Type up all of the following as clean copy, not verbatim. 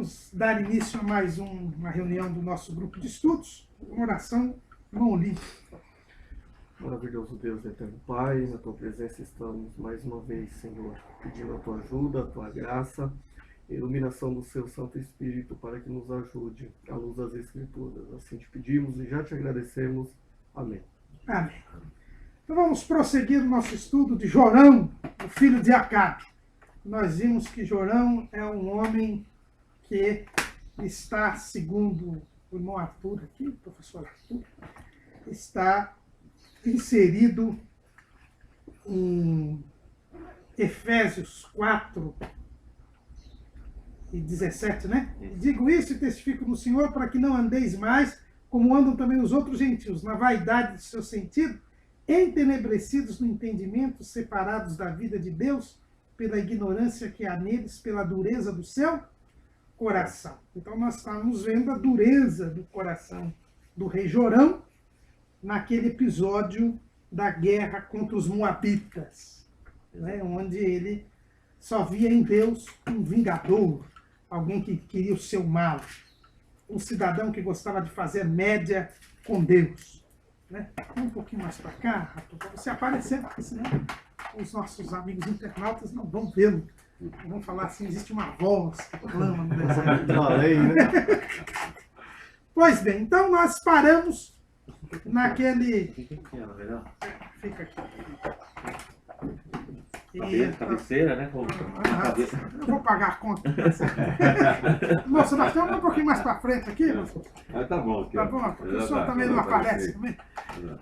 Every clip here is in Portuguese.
vamos dar início a mais uma reunião do nosso grupo de estudos. Uma oração, irmão Olímpio. Maravilhoso Deus, eterno Pai, na tua presença estamos mais uma vez, Senhor, pedindo a tua ajuda, a tua graça, a iluminação do seu Santo Espírito para que nos ajude à luz das Escrituras. Assim te pedimos e já te agradecemos. Amém. Amém. Então vamos prosseguir o nosso estudo de Jorão, o filho de Acabe. Nós vimos que Jorão é um homem que está, segundo o irmão Arthur aqui, o professor Arthur, está inserido em Efésios 4 e 17, né? Digo isso e testifico no Senhor para que não andeis mais como andam também os outros gentios, na vaidade de seu sentido, entenebrecidos no entendimento, separados da vida de Deus, pela ignorância que há neles, pela dureza do seu coração. Então nós estamos vendo a dureza do coração do rei Jorão naquele episódio da guerra contra os moabitas, né, onde ele só via em Deus um vingador, alguém que queria o seu mal, um cidadão que gostava de fazer média com Deus. Né? Um pouquinho mais para cá, Arthur, para você aparecer, porque senão os nossos amigos internautas não vão vê-lo. Vão falar assim, existe uma voz que clama no deserto. Pois bem, então nós paramos naquele... Fica aqui. Cabeceira, né? Eu vou pagar a conta. Moça, nós temos um pouquinho mais para frente aqui, moça. Tá bom. Tá bom, o professor também não aparece também.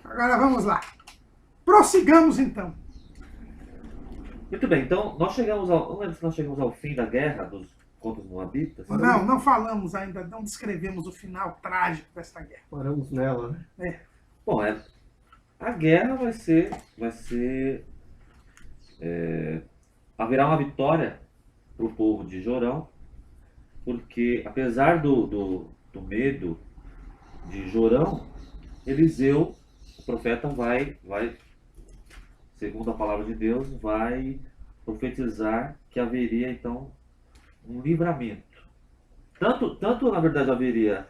Agora vamos lá. Prossigamos então. Muito bem, então nós chegamos ao. Não lembro se nós chegamos ao fim da guerra contra os moabitas. Não falamos ainda, não descrevemos o final trágico desta guerra. Paramos nela, né? Bom, a guerra haverá uma vitória para o povo de Jorão, porque apesar do medo de Jorão, Eliseu, o profeta, vai, segundo a palavra de Deus, vai profetizar que haveria então um livramento. Tanto na verdade haveria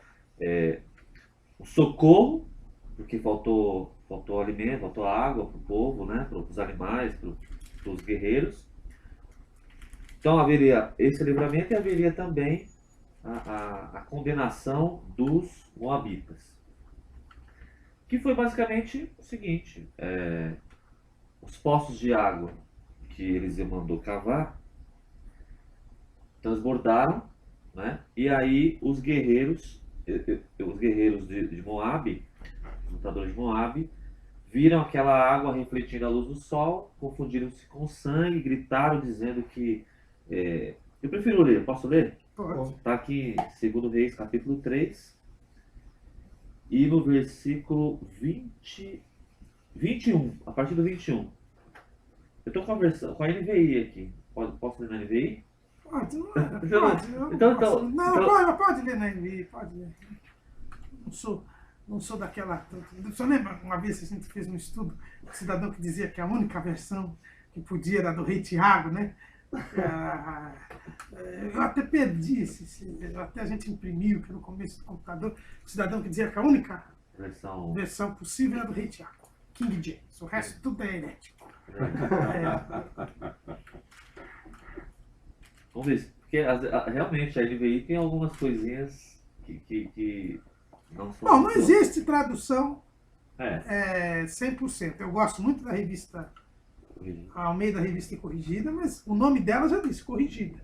um socorro, porque faltou alimento, faltou água para o povo, né, para os animais, para os guerreiros. Então haveria esse livramento e haveria também a condenação dos moabitas. Que foi basicamente o seguinte: os poços de água que Eliseu mandou cavar transbordaram, né? E aí os guerreiros de Moabe, os lutadores de Moabe, viram aquela água refletindo a luz do sol, confundiram-se com sangue, gritaram dizendo que... eu prefiro ler, posso ler? Pode. Está aqui em 2 Reis, capítulo 3, e no versículo 21, a partir do 21. Eu estou conversando com a NVI aqui. Posso ler na NVI? Pode. Pode ler na NVI, pode ler. Não sou daquela... Você lembra uma vez que a gente fez um estudo, um cidadão que dizia que a única versão que podia era do rei Tiago, né? Eu até perdi, até a gente imprimiu, que era no começo do computador, o cidadão que dizia que a única versão possível era do rei Tiago, King James, o resto tudo é herético. Vamos ver, porque realmente a NVI tem algumas coisinhas que não são... Não existe tradução 100%. Eu gosto muito da revista Almeida, Revista Corrigida, mas o nome dela já disse Corrigida.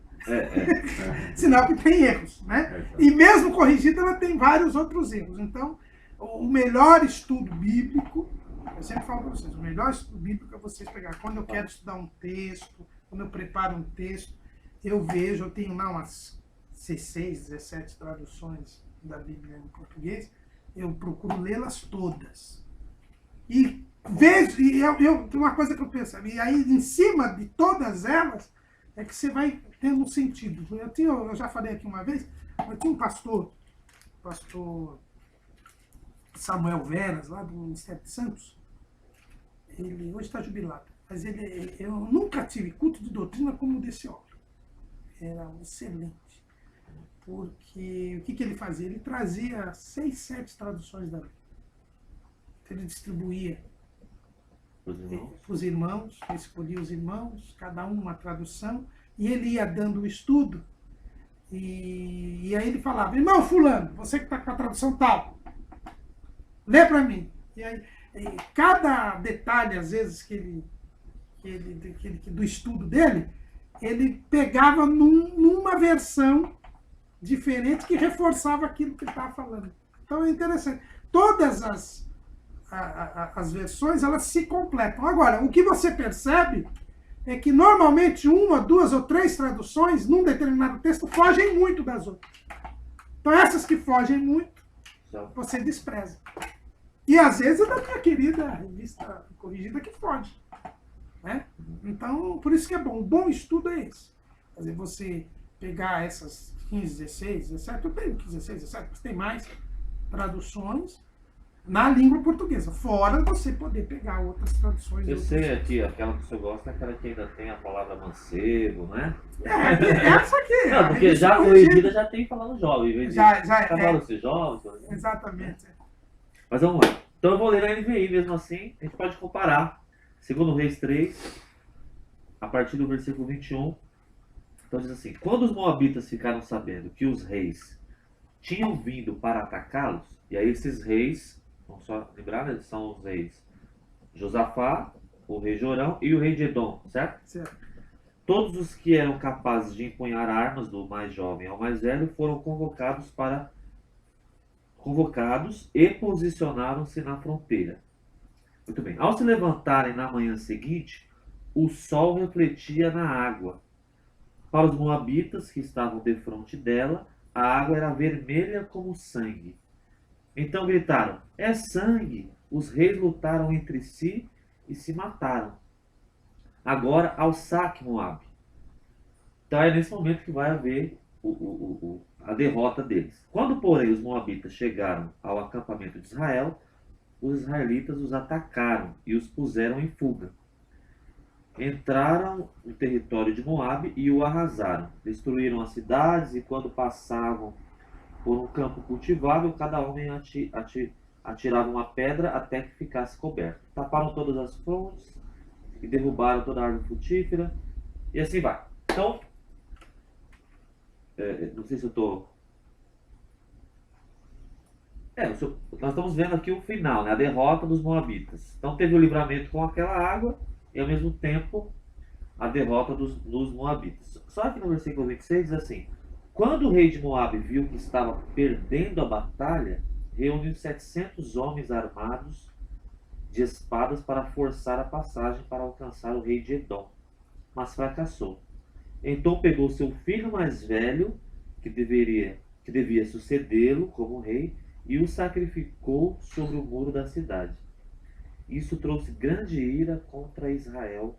Sinal que tem erros, né? E mesmo corrigida, ela tem vários outros erros. Então, o melhor estudo bíblico, eu sempre falo para vocês, o melhor estudo bíblico é vocês pegar. Quando eu quero estudar um texto, quando eu preparo um texto, eu tenho lá umas 16, 17 traduções da Bíblia em português, eu procuro lê-las todas. E vejo, tem uma coisa que eu penso, e aí em cima de todas elas, é que você vai tendo um sentido. Eu já falei aqui uma vez, eu tinha um pastor Samuel Veras, lá do Ministério de Santos. Ele hoje está jubilado, mas eu nunca tive culto de doutrina como o desse homem. Era excelente. porque o que ele fazia? Ele trazia 6, 7 traduções da Bíblia. Ele distribuía para os irmãos, escolhia os irmãos, cada um uma tradução, e ele ia dando o estudo, e aí ele falava, irmão fulano, você que está com a tradução tal, lê para mim. E aí, cada detalhe, às vezes, do estudo dele, ele pegava numa versão diferente que reforçava aquilo que ele estava falando. Então é interessante. Todas as versões, elas se completam. Agora, o que você percebe é que normalmente 1, 2 ou 3 traduções num determinado texto fogem muito das outras. Então essas que fogem muito, você despreza. E às vezes é da minha querida revista corrigida que foge. Né? Então, por isso que é bom. O bom estudo é esse. Quer dizer, você pegar essas 15, 16, 17, eu tenho 15, 16, 17, mas tem mais traduções na língua portuguesa, fora você poder pegar outras traduções. Eu sei aqui, aquela que você gosta é aquela que ainda tem a palavra mancebo, né? Essa aqui. Não, porque já corrigida já tem falando jovem. Já cavalo ser jovem. Por exemplo. Exatamente. Mas vamos lá. Então eu vou ler na NVI mesmo assim, a gente pode comparar. Segundo Reis 3, a partir do versículo 21, então diz assim, quando os moabitas ficaram sabendo que os reis tinham vindo para atacá-los, e aí esses reis, vamos só lembrar, né, são os reis Josafá, o rei Jorão e o rei de Edom, certo? Certo. Todos os que eram capazes de empunhar armas, do mais jovem ao mais velho, foram convocados e posicionaram-se na fronteira. Muito bem. Ao se levantarem na manhã seguinte, o sol refletia na água. Para os moabitas que estavam defronte dela, a água era vermelha como sangue. Então gritaram, é sangue! Os reis lutaram entre si e se mataram. Agora ao saque, Moabe. Então é nesse momento que vai haver a derrota deles. Quando, porém, os moabitas chegaram ao acampamento de Israel, os israelitas os atacaram e os puseram em fuga. Entraram no território de Moabe e o arrasaram. Destruíram as cidades e, quando passavam por um campo cultivável, cada homem atirava uma pedra até que ficasse coberto. Taparam todas as fontes e derrubaram toda a árvore frutífera e assim vai. Então, não sei se eu estou... nós estamos vendo aqui o final, né? A derrota dos moabitas. Então teve o livramento com aquela água e ao mesmo tempo a derrota dos moabitas. Só que no versículo 26 diz assim, quando o rei de Moabe viu que estava perdendo a batalha, reuniu 700 homens armados de espadas para forçar a passagem para alcançar o rei de Edom, mas fracassou. Então pegou seu filho mais velho, que devia sucedê-lo como rei, e o sacrificou sobre o muro da cidade. Isso trouxe grande ira contra Israel,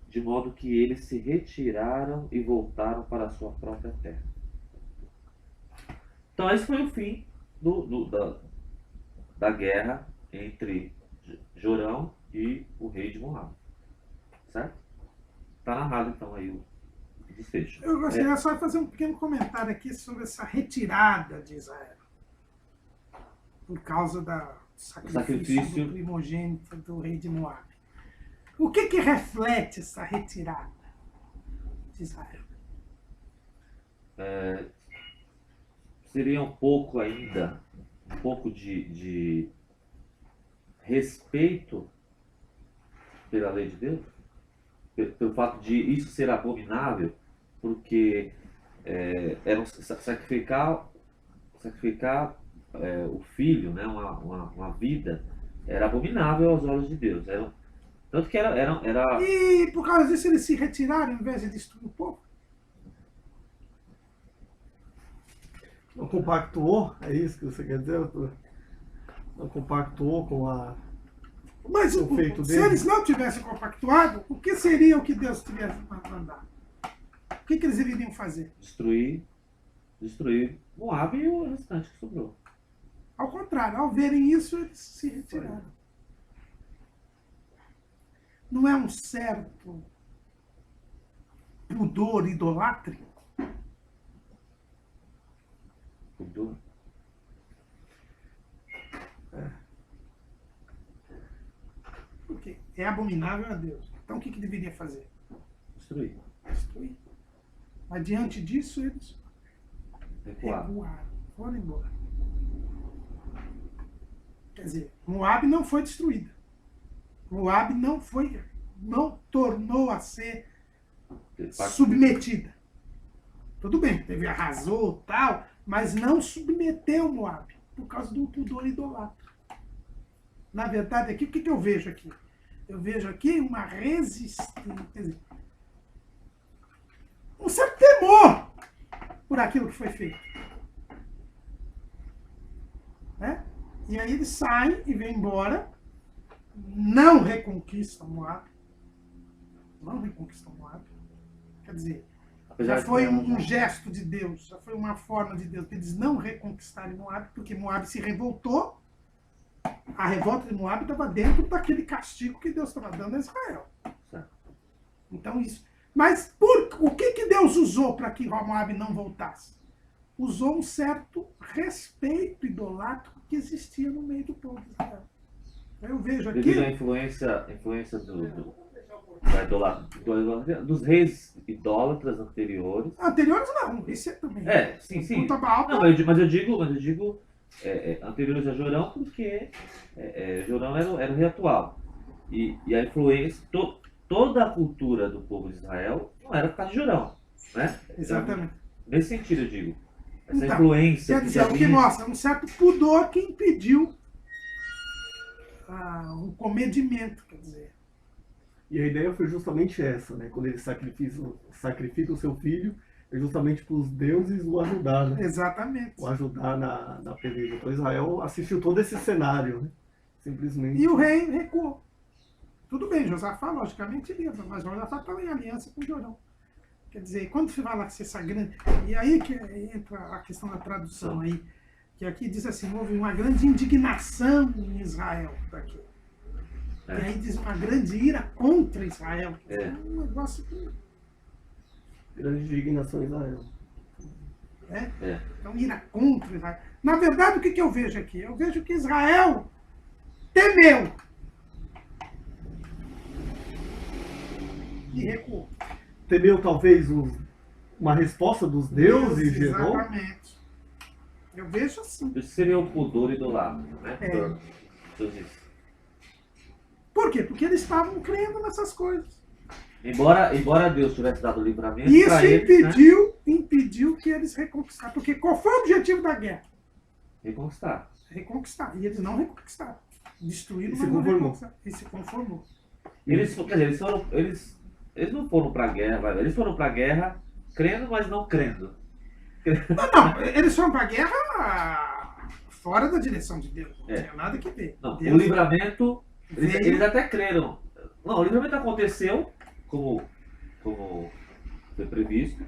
de modo que eles se retiraram e voltaram para a sua própria terra. Então esse foi o fim da guerra entre Jorão e o rei de Moabe. Certo? Está narrado então aí o desfecho. Eu gostaria só de fazer um pequeno comentário aqui sobre essa retirada de Israel. Por causa do sacrifício do primogênito do rei de Moabe. O que reflete essa retirada de Israel? Seria um pouco de respeito pela lei de Deus, pelo fato de isso ser abominável, porque era sacrificar o filho, né, uma vida, era abominável aos olhos de Deus. Tanto que era... E por causa disso eles se retiraram ao invés de destruir o povo? Não compactuou? É isso que você quer dizer? Não compactuou com a... Mas se eles não tivessem compactuado, o que seria o que Deus tivesse mandado? O que eles iriam fazer? Destruir Moabe e o restante que sobrou. Ao contrário, ao verem isso, eles se retiraram. Não é um certo pudor idolátrico é abominável a Deus. Então o que deveria fazer? Destruir. Destruir. Mas diante disso, eles Recuar. recuaram, foram embora. Quer dizer, Moabe não foi destruída. Moabe não tornou a ser submetida. Tudo bem, teve arrasou tal, mas não submeteu Moabe por causa do pudor idolatra. Na verdade, aqui, o que eu vejo aqui? Eu vejo aqui uma resistência, quer dizer, um certo temor por aquilo que foi feito. Né? E aí eles saem e vêm embora, não reconquistam Moabe. Não reconquistam Moabe. Quer dizer, Apesar já foi de- um gesto de Deus, já foi uma forma de Deus, para eles não reconquistarem Moabe, porque Moabe se revoltou. A revolta de Moabe estava dentro daquele castigo que Deus estava dando a Israel. Certo. Então isso. Mas o que Deus usou para que Moabe não voltasse? Usou um certo respeito idolátrico que existia no meio do povo de Israel. Eu vejo aqui. Devido à influência dos reis idólatras anteriores. Anteriores não, esse é também. Sim. Conta Baal, Não, mas eu digo anteriores a Jorão, porque Jorão era o rei atual. E a influência, toda a cultura do povo de Israel não era por causa de Jorão. Né? Exatamente. Nesse sentido, eu digo. Essa Então, influência. Quer dizer, o que mostra um certo pudor que impediu um comedimento, quer dizer. E a ideia foi justamente essa, né? Quando ele sacrifica o seu filho, é justamente para os deuses o ajudar, né? Exatamente. O ajudar na peleja. Então Israel assistiu todo esse cenário, né? Simplesmente. E o rei recuou. Tudo bem, Josafá, logicamente, livre, mas Josafá estava em aliança com Jorão. Quer dizer, quando se fala que essa grande. E aí que entra a questão da tradução aí, que aqui diz assim, houve uma grande indignação em Israel daqui. E aí diz uma grande ira contra Israel. É um negócio que. Grande indignação em Israel. Então, ira contra Israel. Na verdade, o que eu vejo aqui? Eu vejo que Israel temeu e recuou. Temeu talvez uma resposta dos deuses, gerou. Exatamente. Eu vejo assim. Isso seria o pudor idolatra, né? Por quê? Porque eles estavam crendo nessas coisas. Embora Deus tivesse dado livramento Isso para eles, né? impediu que eles reconquistassem. Porque qual foi o objetivo da guerra? Reconquistar. Reconquistar. E eles não reconquistaram. Destruíram, E mas se não conformou. reconquistaram. E se conformou. Eles não foram para a guerra, eles foram para a guerra crendo, mas não crendo. Não, eles foram para a guerra fora da direção de Deus. Não tinha nada que ver. Não, Deus o livramento, veio- eles até creram. Não, o livramento aconteceu como foi previsto,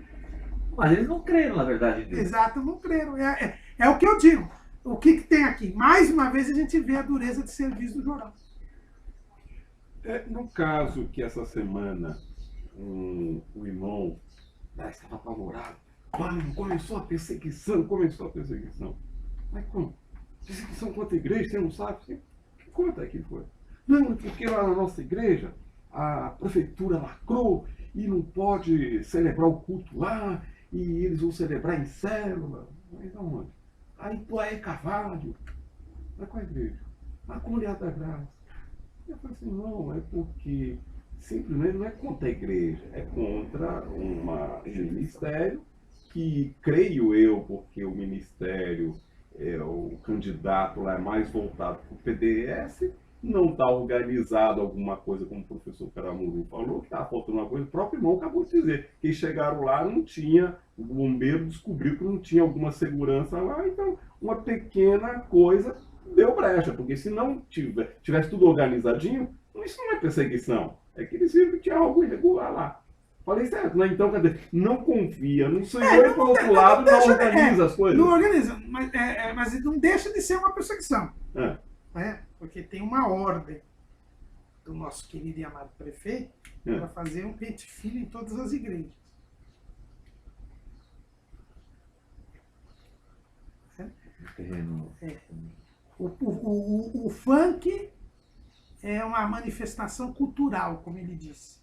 mas eles não creram, na verdade, em Deus. Exato, não creram. É o que eu digo. O que tem aqui? Mais uma vez a gente vê a dureza de serviço do Jorão. No caso que essa semana o irmão estava apavorado, começou a perseguição. Mas como? Perseguição contra a igreja, você não sabe? Que conta que foi? Não, porque lá na nossa igreja a prefeitura lacrou e não pode celebrar o culto lá, e eles vão celebrar em célula. Mas aonde? Aí Poé Carvalho. Mas qual a igreja? A Comunidade da Graça. Eu falei assim, não, é porque simplesmente não é contra a igreja, é contra um ministério que, creio eu, porque o ministério, o candidato lá é mais voltado para o PDS, não está organizado alguma coisa, como o professor Caramuru falou, que estava faltando uma coisa, o próprio irmão acabou de dizer, que chegaram lá, não tinha, o bombeiro descobriu que não tinha alguma segurança lá, então uma pequena coisa deu brecha, porque se não tivesse tudo organizadinho, isso não é perseguição, é que eles viram que tinha algo irregular lá. Falei certo, né? Então, quer dizer, não confia no Senhor e, por outro lado, não organiza as coisas. Não organiza, mas não deixa de ser uma perseguição. É. Porque tem uma ordem do nosso querido e amado prefeito para fazer um pente fino em todas as igrejas. Terreno. O funk é uma manifestação cultural, como ele disse.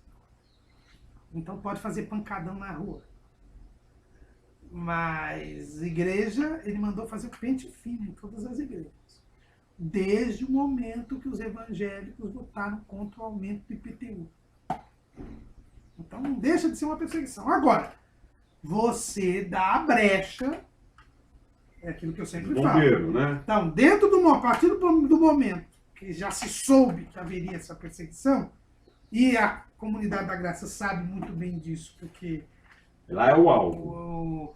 Então pode fazer pancadão na rua. Mas igreja, ele mandou fazer o pente fino em todas as igrejas. Desde o momento que os evangélicos votaram contra o aumento do IPTU. Então não deixa de ser uma perseguição. Agora, você dá a brecha, é aquilo que eu sempre falo. Bombeiro, né? Então, a partir do momento que já se soube que haveria essa perseguição, e a comunidade da graça sabe muito bem disso, porque Lá é o alvo. o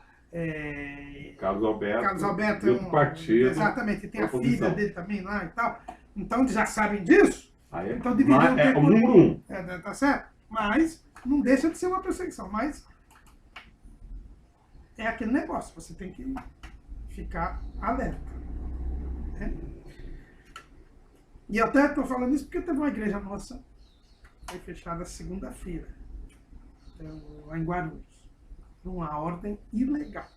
Carlos Alberto. Carlos Alberto de outro partido. exatamente, tem a oposição. filha dele também lá e tal. Então, eles já sabem disso. Aí é, Então, deveriam mas é ter o número 1. tá certo? Mas não deixa de ser uma perseguição. Mas é aquele negócio, você tem que ficar alerta. Né? E eu até estou falando isso porque teve uma igreja nossa, foi fechada segunda-feira, lá em Guarulhos, numa ordem ilegal.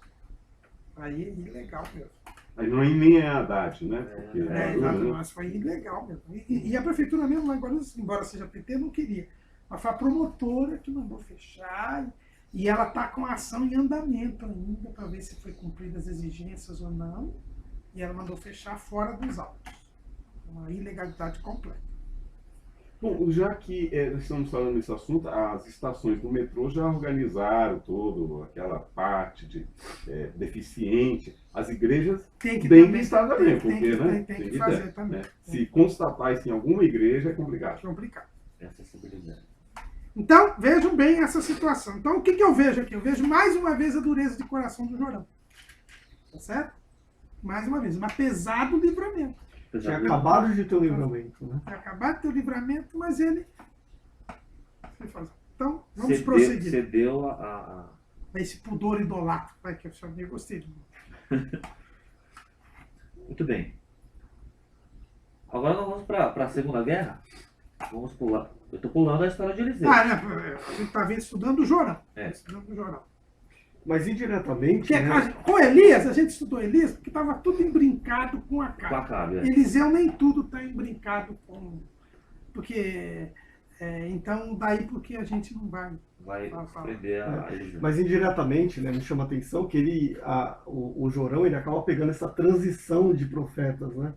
Aí é ilegal mesmo. Aí não é nem a Haddad, né? Porque Exato, mas foi ilegal mesmo. E a prefeitura mesmo lá em Guarulhos, embora seja PT, não queria. Mas foi a promotora que mandou fechar e ela está com a ação em andamento ainda para ver se foi cumpridas as exigências ou não. E ela mandou fechar fora dos autos. Uma ilegalidade completa. Bom, já que estamos falando nesse assunto, as estações do metrô já organizaram toda aquela parte de deficiente. As igrejas Tem que têm que também- estar também, tem porque, que- né? tem que fazer também. Se constatar isso em alguma igreja, é complicado. Complicado. Acessibilidade. Então, vejam bem essa situação. Então, o que eu vejo aqui? Eu vejo mais uma vez a dureza de coração do Jorão. Tá certo? Mais uma vez, um pesado livramento. Tinha acabado de ter o livramento, né? Tinha acabado de ter o livramento, mas ele... Então, vamos prosseguir. Cedeu a... Esse pudor idolatra. Vai que eu gostei de mim. Muito bem. Agora nós vamos para a Segunda Guerra. Vamos pular. Eu estou pulando a história de Eliseu. Ah, né? A gente está estudando o Jorão. É. Estudando o Jorão. Mas indiretamente, Porque, né? com Elias, a gente estudou Elias porque estava tudo embrincado com a Com cara. Acabe, Eliseu nem tudo está embrincado com... Porque... então, daí porque a gente não vai... vai prender a Eliseu. Mas indiretamente, né, me chama a atenção que o Jorão, ele acaba pegando essa transição de profetas, né?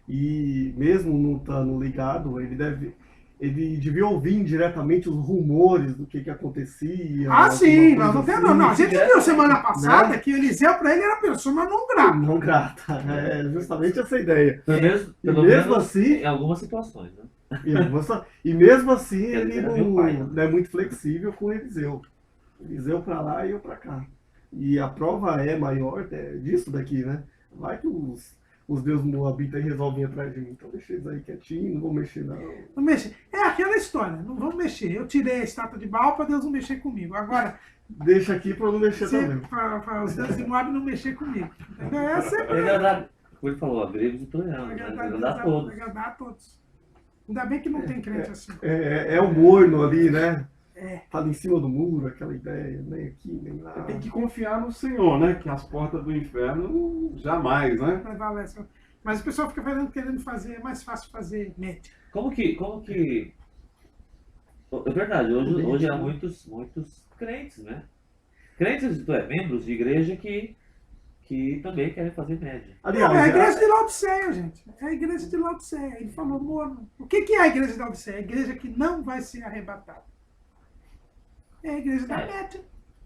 E mesmo não estando ligado, ele devia ouvir indiretamente os rumores do que acontecia. Ah, sim, nós alguma não coisa temos. Não, a gente viu semana passada Né? que o Eliseu, para ele, era persona não grata. Não grata. É justamente essa ideia. Pelo menos, E mesmo assim, em algumas situações, né? e mesmo assim Quer ele dizer, meu pai, não é muito flexível com o Eliseu. Eliseu para lá e eu para cá. E a prova é maior disso daqui, né? Vai que os deuses moabitas resolvem ir atrás de mim. Então deixa eles aí quietinho, não vou mexer não. Não mexe. É aquela história, não vamos mexer. Eu tirei a estátua de Baal para Deus não mexer comigo. Agora, Deixa aqui para eu não mexer também. para os deuses de Moab não mexer comigo. Entendeu? Essa é Ele agradar, como ele falou, gregos e troianos, né? Ele agradar a todos. agradar a todos. Ainda bem que não tem crente assim. É o morno ali, né? É. Fala em cima do muro, aquela ideia, nem aqui, nem lá. Tem que confiar no Senhor, né? Que as portas do inferno jamais, né? Prevalece. Mas o pessoal fica querendo fazer, é mais fácil fazer média. Como que... É verdade, hoje há muitos crentes, né? Crentes, isto é, membros de igreja que também querem fazer média. Aliás, Não, é a igreja de Laodiceia, gente. É a igreja de Laodiceia. Ele falou, morno. O que é a igreja de Laodiceia? É a igreja que não vai ser arrebatada. É a igreja da média.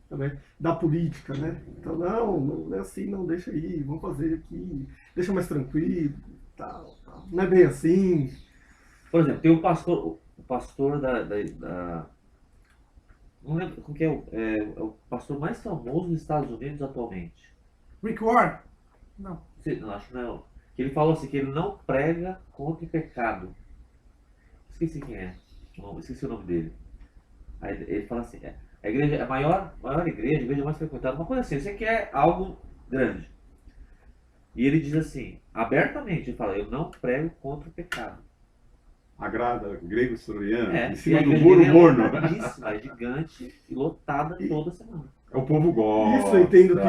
também, da política, né? Então, não é assim, não, deixa aí, vamos fazer aqui, deixa mais tranquilo, tal. Não é bem assim. Por exemplo, tem o pastor da não lembro qual que é o pastor mais famoso dos Estados Unidos atualmente. Rick Warren? Não. Não, acho que não. Que ele falou assim, que ele não prega contra o pecado. Esqueci quem é. Esqueci o nome dele. Aí ele fala assim, a igreja é a maior igreja, a igreja mais frequentada, uma coisa assim, você quer algo grande. E ele diz assim, abertamente, ele fala, eu não prego contra o pecado. Agrada gregos troianos, É, em e cima a do igreja muro dele morno. é lotadíssima, é gigante e lotada toda semana. É o povo gosta. Isso eu entendo que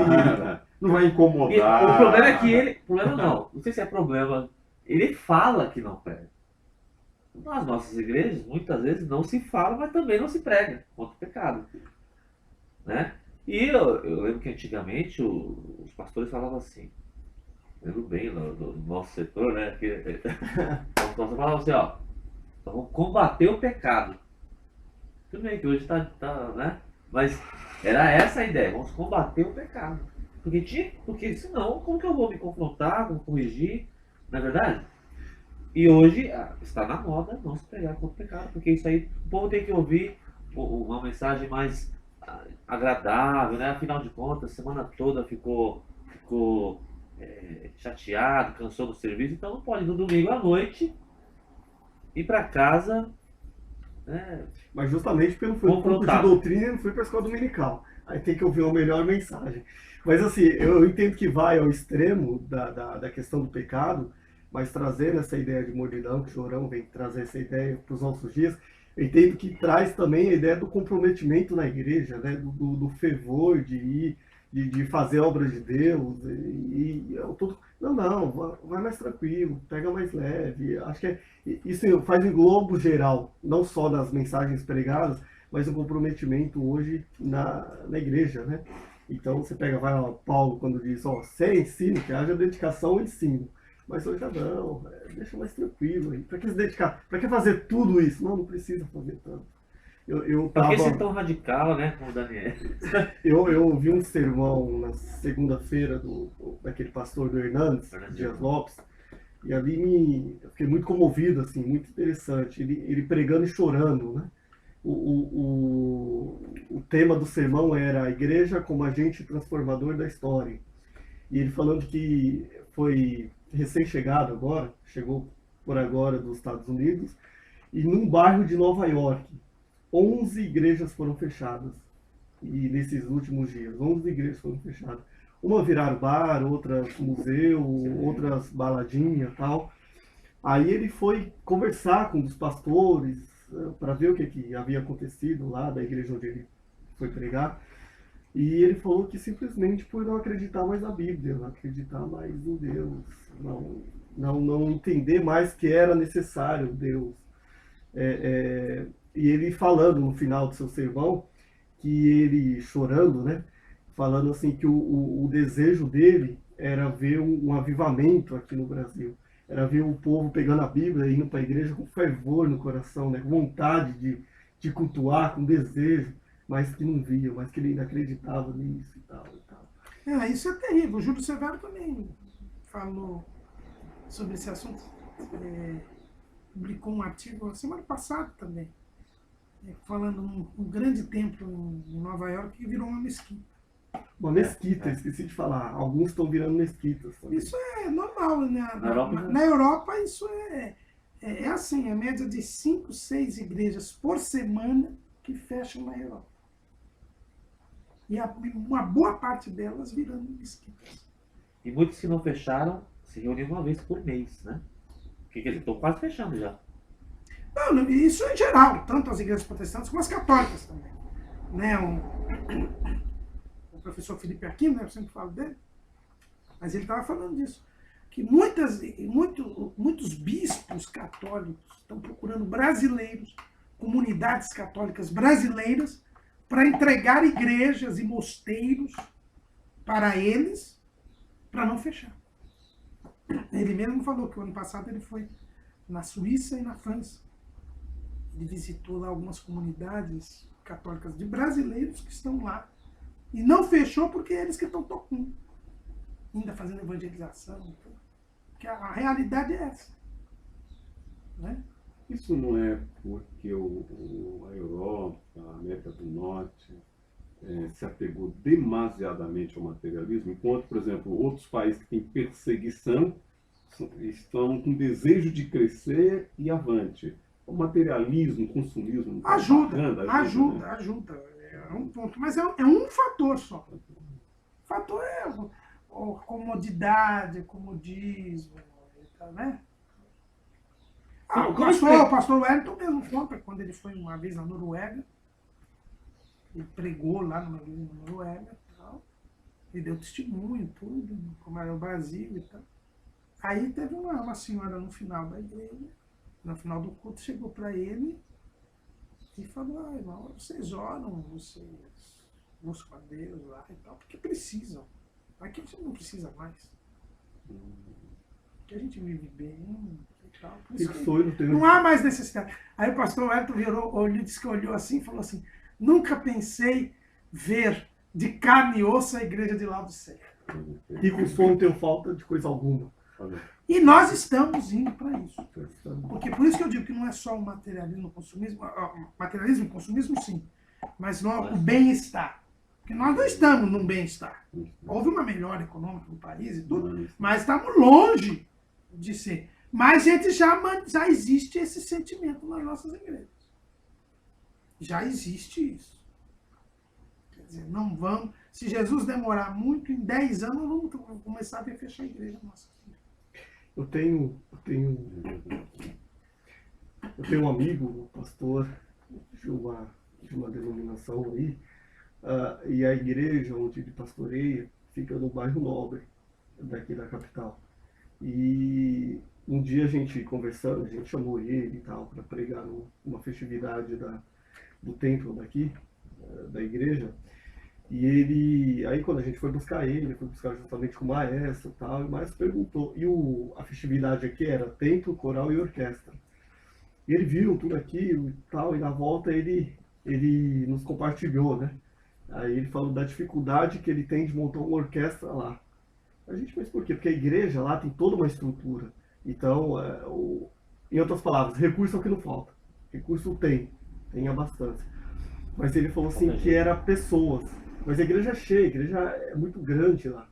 não vai E incomodar. o problema é que ele, problema não sei se é problema, ele fala que não prega. Nas nossas igrejas, muitas vezes não se fala, mas também não se prega contra o pecado, né? E eu lembro que antigamente os pastores falavam assim, lembro bem do nosso setor, né? Que, os pastores falavam assim, ó, então vamos combater o pecado. Tudo bem que hoje tá, né? Mas era essa a ideia, vamos combater o pecado. Porque senão, como que eu vou me confrontar, como corrigir, não é verdade? E hoje está na moda não se pregar contra o pecado, porque isso aí o povo tem que ouvir uma mensagem mais agradável, né? Afinal de contas, a semana toda ficou chateado, cansou do serviço, então não pode no domingo à noite ir para casa, né, Mas justamente porque não foi um curso de confrontado. doutrina e não foi para a escola dominical. Aí tem que ouvir uma melhor mensagem. Mas assim, eu entendo que vai ao extremo da questão do pecado, mas trazendo essa ideia de modilhão, que o Chorão vem trazer essa ideia para os nossos dias, eu entendo que traz também a ideia do comprometimento na igreja, né? do fervor de ir, de fazer a obra de Deus. Não, vai mais tranquilo, pega mais leve. Acho que isso faz em globo geral, não só nas mensagens pregadas, mas um comprometimento hoje na igreja, né? Então você vai lá, Paulo, quando diz, ó, se ensino, que haja dedicação ao ensino. Mas hoje já não, deixa mais tranquilo aí. Para que se dedicar? Para que fazer tudo isso? Não precisa fazer tanto. Por que ser tão radical, né, como o Daniel? Eu ouvi um sermão na segunda-feira daquele pastor do Hernandes, Dias Lopes, e ali eu fiquei muito comovido, assim, muito interessante. Ele pregando e chorando, né? O tema do sermão era a igreja como agente transformador da história. E ele falando que foi recém-chegado agora, chegou por agora dos Estados Unidos, e num bairro de Nova York, 11 igrejas foram fechadas. E nesses últimos dias, 11 igrejas foram fechadas. Uma viraram bar, outras museu, outras baladinha e tal. Aí ele foi conversar com um dos pastores para ver o que havia acontecido lá da igreja onde ele foi pregar. E ele falou que simplesmente por não acreditar mais na Bíblia, não acreditar mais em Deus, não entender mais que era necessário Deus. E ele falando no final do seu sermão, que ele chorando, né? Falando assim que o desejo dele era ver um avivamento aqui no Brasil. Era ver o povo pegando a Bíblia e indo para a igreja com fervor no coração, né? Com vontade de cultuar, com desejo, mas que não via, mas que ele ainda acreditava nisso e tal e tal. Isso é terrível. O Júlio Severo também falou sobre esse assunto. Publicou um artigo na semana passada também, falando um grande templo em Nova York que virou uma mesquita. Uma mesquita, esqueci de falar. Alguns estão virando mesquitas também. Isso é normal, né? Europa, Na Europa isso é assim, a média de 5, 6 igrejas por semana que fecham na Europa. E uma boa parte delas virando mesquitas. E muitos que não fecharam se reuniam uma vez por mês, né? Quer dizer, estão quase fechando já. Não, isso em geral, tanto as igrejas protestantes como as católicas também. Né? O professor Felipe Aquino, né, eu sempre falo dele, mas ele estava falando disso, que muitos bispos católicos estão procurando brasileiros, comunidades católicas brasileiras, para entregar igrejas e mosteiros para eles, para não fechar. Ele mesmo falou que o ano passado ele foi na Suíça e na França. Ele visitou lá algumas comunidades católicas de brasileiros que estão lá. E não fechou porque é eles que estão tocando. Ainda fazendo evangelização. Porque a realidade é essa. Né? Isso não é porque a Europa, a América do Norte, se apegou demasiadamente ao materialismo, enquanto, por exemplo, outros países que têm perseguição estão com desejo de crescer e avante. O materialismo, o consumismo, Ajuda. Né? É um ponto. Mas é um fator só. O fator é a comodidade, comodismo. Né? O pastor Wellington mesmo conta quando ele foi uma vez na Noruega. Ele pregou lá numa igreja na Noruega e tal. Ele deu testemunho, tudo, como era o Brasil e tal. Aí teve uma senhora no final da igreja No final do culto chegou para ele e falou, irmão, vocês oram, vocês buscam a Deus lá e tal, porque precisam. Aqui a gente não precisa mais. Porque a gente vive bem e tal. Por isso que não há mais necessidade. Aí o pastor Wellington disse que olhou assim e falou assim, nunca pensei ver de carne e osso a igreja de Laodiceia. E com som não tenho falta de coisa alguma. E nós estamos indo para isso. Porque por isso que eu digo que não é só o materialismo, o consumismo, materialismo e consumismo sim, mas não, o bem-estar. Porque nós não estamos num bem-estar. Houve uma melhora econômica no país e tudo, mas estamos longe de ser. Mas gente, já existe esse sentimento nas nossas igrejas. Já existe isso. Quer dizer, não vamos. Se Jesus demorar muito, em 10 anos, nós vamos começar a ver fechar a igreja nossa. Eu tenho um amigo, um pastor de uma denominação aí, e a igreja onde ele pastoreia fica no bairro Nobre, daqui da capital. E um dia a gente conversando, a gente chamou ele e tal para pregar numa festividade do templo daqui, da igreja. E ele, aí quando a gente foi buscar ele, foi buscar justamente com o maestro e tal, e o maestro perguntou, e a festividade aqui era templo, coral e orquestra. E ele viu tudo aquilo e tal, e na volta ele nos compartilhou, né? Aí ele falou da dificuldade que ele tem de montar uma orquestra lá. A gente, mas por quê? Porque a igreja lá tem toda uma estrutura. Então, em outras palavras, recurso é o que não falta. Recurso tem a bastante. Mas ele falou assim que era pessoas. Mas a igreja é cheia, a igreja é muito grande lá.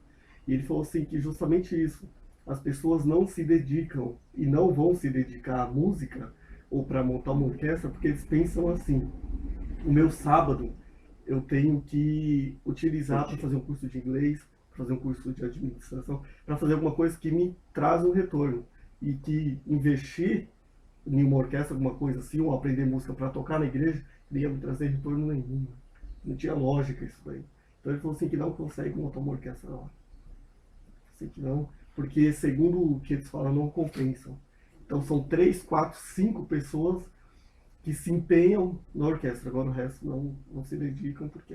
E ele falou assim que justamente isso, as pessoas não se dedicam e não vão se dedicar à música ou para montar uma orquestra, porque eles pensam assim, o meu sábado eu tenho que utilizar para fazer um curso de inglês, para fazer um curso de administração, para fazer alguma coisa que me traz um retorno. E que investir em uma orquestra, alguma coisa assim, ou aprender música para tocar na igreja, não ia me trazer retorno nenhum. Não tinha lógica isso daí. Então ele falou assim que não consegue montar uma orquestra lá. Assim que não, porque segundo o que eles falam, não compensam. Então são 3, 4, 5 pessoas que se empenham na orquestra. Agora o resto não se dedicam porque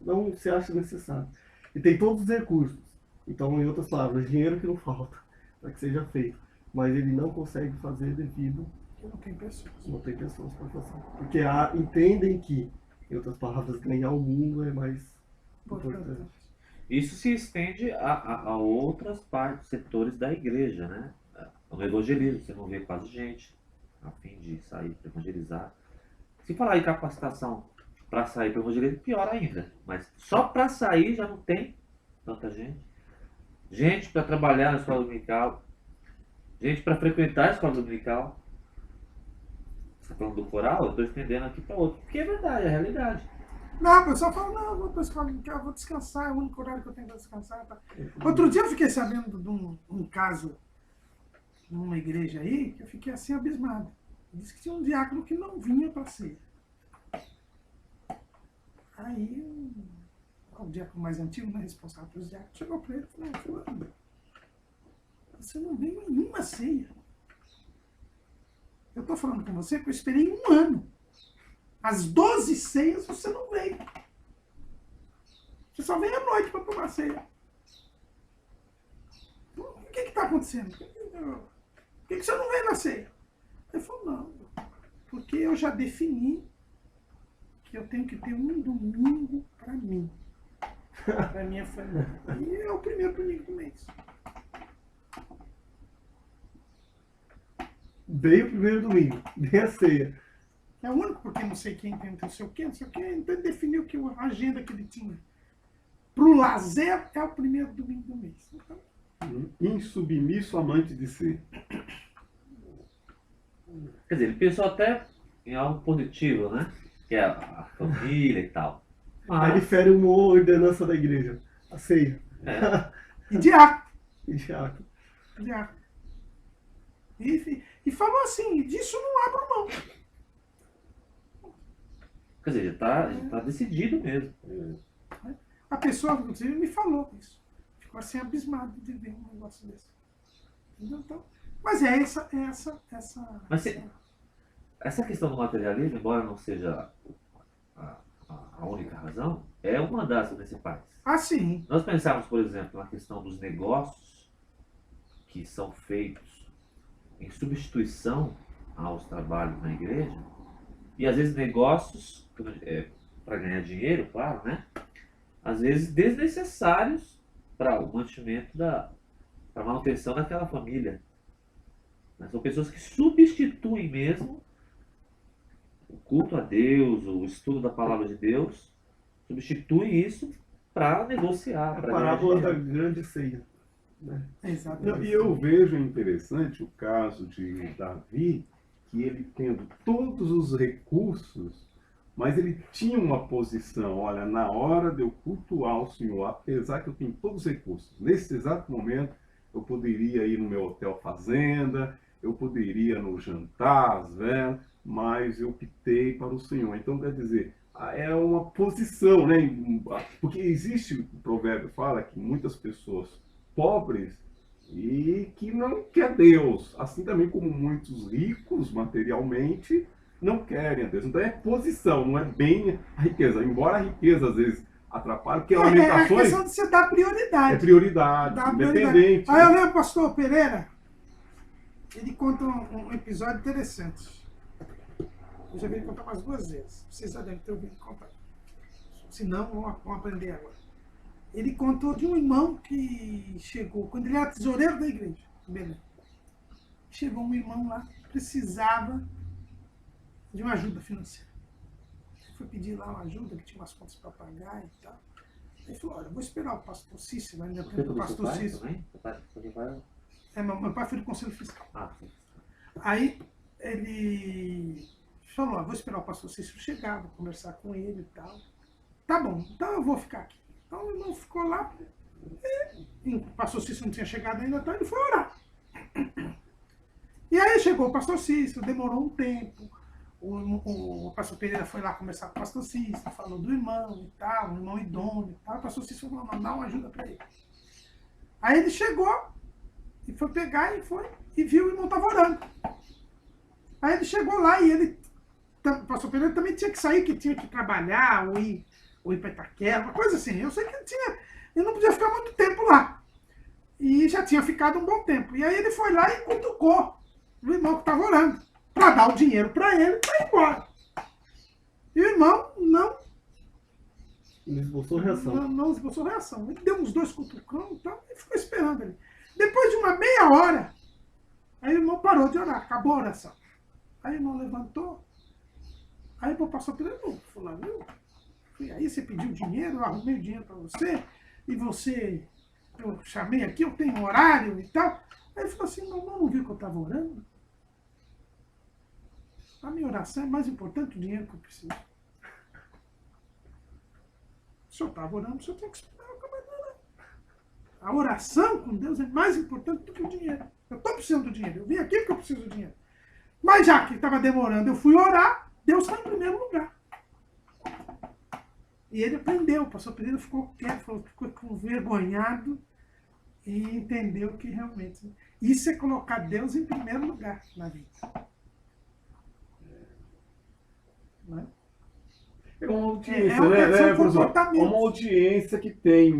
não se acha necessário. E tem todos os recursos. Então, em outras palavras, dinheiro que não falta para que seja feito. Mas ele não consegue fazer devido... Não tem pessoas. Não tem pessoas para fazer. Porque entendem que, em outras palavras, ganhar o mundo é mais importante. Isso se estende a outras partes, setores da igreja, né? O evangelismo, você não vê quase gente a fim de sair para evangelizar. Se falar em capacitação para sair para evangelismo, pior ainda. Mas só para sair já não tem tanta gente. Gente para trabalhar na escola dominical. Gente para frequentar a escola dominical. Você está falando do coral? Eu estou estendendo aqui para outro. Porque é verdade, é a realidade. Não, o pessoal fala, não, eu vou para a escola dominical, vou descansar, é o único horário que eu tenho para descansar. Tá? Outro dia eu fiquei sabendo de um caso numa igreja aí, que eu fiquei assim abismado. Diz que tinha um diácono que não vinha para ceia. Aí o diácono mais antigo, né, responsável pelos diáconos, chegou para ele e falou, fulano, você não veio em nenhuma ceia. Eu estou falando com você que eu esperei 1 ano. As 12 ceias você não veio. Você só veio à noite para tomar ceia. O que está acontecendo? Por que você não veio na ceia? Ele falou, não, porque eu já defini que eu tenho que ter um domingo para mim, para minha família. E é o primeiro domingo do mês. Veio o primeiro domingo, veio a ceia. É o único, porque não sei quem tem não sei o quê, então ele definiu que a agenda que ele tinha para o lazer é o primeiro domingo do mês. Então, insubmisso amante de si. Quer dizer, ele pensou até em algo positivo, né? Que é a família e tal. Aí ele fere uma ordenança da igreja, a ceia. e diácono. E diácono. Diácono. E falou assim, disso não abro mão. Quer dizer, já tá decidido mesmo. A pessoa, inclusive, me falou isso. Ficou assim abismado de ver um negócio desse. Então, Mas é essa. Mas essa questão do materialismo, embora não seja a, a única razão, é uma das principais. Ah, sim. Nós pensarmos, por exemplo, na questão dos negócios que são feitos em substituição aos trabalhos na igreja, e às vezes negócios para ganhar dinheiro, claro, né? Às vezes desnecessários para o mantimento para a manutenção daquela família. Né? São pessoas que substituem mesmo o culto a Deus, o estudo da palavra de Deus, substitui isso para negociar, A para ganhar parábola da dinheiro. grande ceia. Né? Exatamente. E eu vejo interessante o caso de Davi, que ele tendo todos os recursos, mas ele tinha uma posição, olha, na hora de eu cultuar o Senhor, apesar que eu tenho todos os recursos, nesse exato momento eu poderia ir no meu hotel fazenda, eu poderia ir no jantar, às velas, mas eu optei para o Senhor. Então, quer dizer, é uma posição, né? Porque existe, o provérbio fala que muitas pessoas pobres e que não quer Deus, assim também como muitos ricos materialmente não querem a Deus. Então é posição, não é bem a riqueza. Embora a riqueza às vezes atrapalhe, porque É a lamentações questão de você dar prioridade. é prioridade, Dar independente. Aí eu lembro o pastor Pereira, ele conta um episódio interessante. Eu já vi ele contar umas 2 vezes. Vocês já devem ter ouvido contar. Se não, vão aprender agora. Ele contou de um irmão que chegou, quando ele era tesoureiro da igreja, em Belém. Chegou um irmão lá, precisava de uma ajuda financeira. Ele foi pedir lá uma ajuda, que tinha umas contas para pagar e tal. Ele falou, olha, vou esperar o pastor Cícero, ainda Você o pastor Cícero. também? Seu pai? Meu pai foi do Conselho Fiscal. Ah, sim. Aí ele falou, vou esperar o pastor Cícero chegar, vou conversar com ele e tal. Tá bom, então eu vou ficar aqui. Então o irmão ficou lá, e o pastor Cícero não tinha chegado ainda, então ele foi orar. E aí chegou o pastor Cícero, demorou um tempo. O pastor Pereira foi lá conversar com o pastor Cícero, falou do irmão e tal, um irmão idôneo e tal. O pastor Cícero falou, não, dá uma ajuda para ele. Aí ele chegou e foi pegar e viu o irmão estava orando. Aí ele chegou lá e o pastor Pereira também tinha que sair, que tinha que trabalhar, ou ir para Itaquera, uma coisa assim. Eu sei que ele não podia ficar muito tempo lá. E já tinha ficado um bom tempo. E aí ele foi lá e cutucou o irmão que estava orando, para dar o dinheiro para ele para ir embora. E o irmão não Esboçou reação. não esboçou reação. Ele deu uns 2 cutucão e tal, e ficou esperando ele. Depois de uma meia hora, aí o irmão parou de orar, acabou a oração. Aí o irmão levantou, aí o pastor Pedro falou, viu? E aí você pediu dinheiro, eu arrumei o dinheiro para você, e eu chamei aqui, eu tenho horário e tal. Aí ele falou assim, não viu que eu estava orando? A minha oração é mais importante do dinheiro que eu preciso. O senhor estava orando, o senhor tem que esperar eu acabar de orar. A oração com Deus é mais importante do que o dinheiro. Eu estou precisando do dinheiro, eu vim aqui porque eu preciso do dinheiro. Mas já que estava demorando, eu fui orar, Deus está em primeiro lugar. E ele aprendeu, o pastor Pereira ficou quieto, ficou envergonhado e entendeu que realmente isso é colocar Deus em primeiro lugar na vida. Não é? É uma audiência, são né, professor? comportamentos. Uma audiência que tem,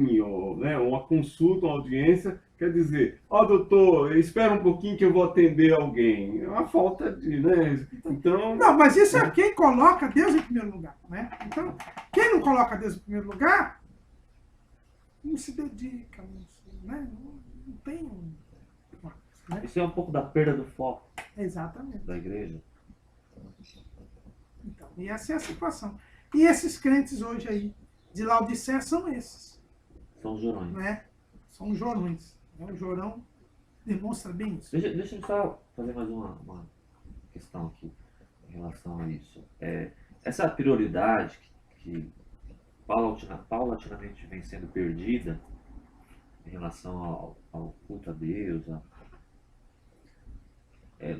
né, uma consulta, uma audiência, quer dizer, doutor, espera um pouquinho que eu vou atender alguém. É uma falta de, né? Então. Não, mas isso é quem coloca Deus em primeiro lugar, né? Então, quem não coloca Deus em primeiro lugar, não se dedica, né? Não tem. Né? Isso é um pouco da perda do foco Exatamente. da igreja. Então, e essa é a situação. E esses crentes hoje aí, de Laodiceia, são esses. São os jorões. Né? São os jorões. Né? O jorão demonstra bem isso. Deixa eu só fazer mais uma questão aqui em relação a isso. Essa prioridade que paulatinamente vem sendo perdida em relação ao culto a Deus,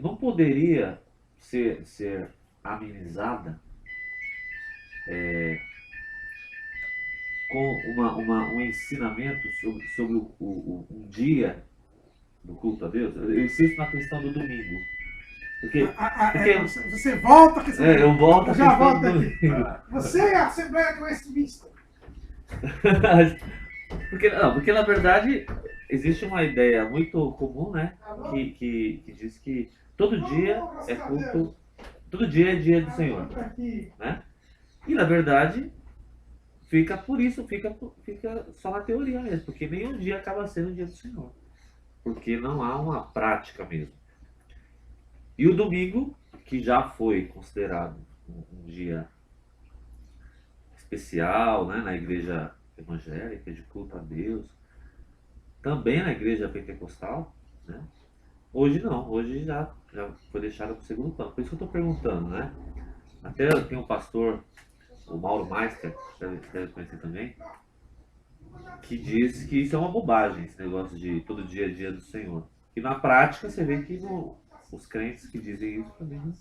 não poderia ser amenizada com um ensinamento sobre um dia do culto a Deus, eu insisto na questão do domingo. Porque Você volta com esse eu volto Eu à já questão volto do aqui. domingo. Você é a Assembleia de Westminster. Porque na verdade existe uma ideia muito comum, né? Que diz que todo dia é culto, todo dia é dia do Senhor, né? E na verdade fica por isso, fica só na teoria mesmo, porque nenhum dia acaba sendo o dia do Senhor, porque não há uma prática mesmo. E o domingo, que já foi considerado um dia especial, né, na igreja evangélica, de culto a Deus, também na igreja pentecostal, né? Hoje não, hoje já foi deixado para o segundo plano. Por isso que eu estou perguntando, né? Até tem um pastor, o Mauro Meister, que deve conhecer também, que diz que isso é uma bobagem, esse negócio de todo dia é dia do Senhor. E na prática você vê que os crentes que dizem isso também não.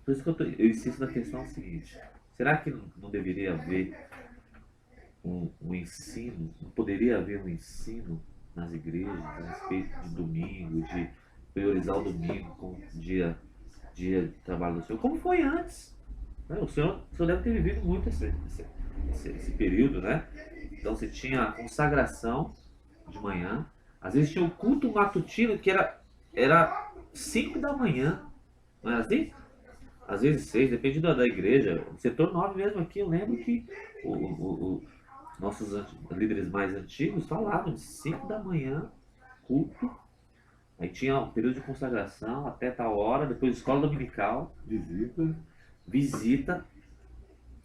Por isso que eu insisto na questão seguinte: será que não deveria haver um ensino, não poderia haver um ensino nas igrejas a respeito de domingo, de priorizar o domingo como dia de trabalho do Senhor, como foi antes? Né? O senhor deve ter vivido muito esse período, né? Então você tinha a consagração de manhã, às vezes tinha o culto matutino que era 5 da manhã, não era assim? Às vezes 6, depende da igreja. O setor 9 mesmo aqui, eu lembro que nossos líderes mais antigos falavam de 5 da manhã, culto. Aí tinha um período de consagração até tal hora, depois escola dominical, visita.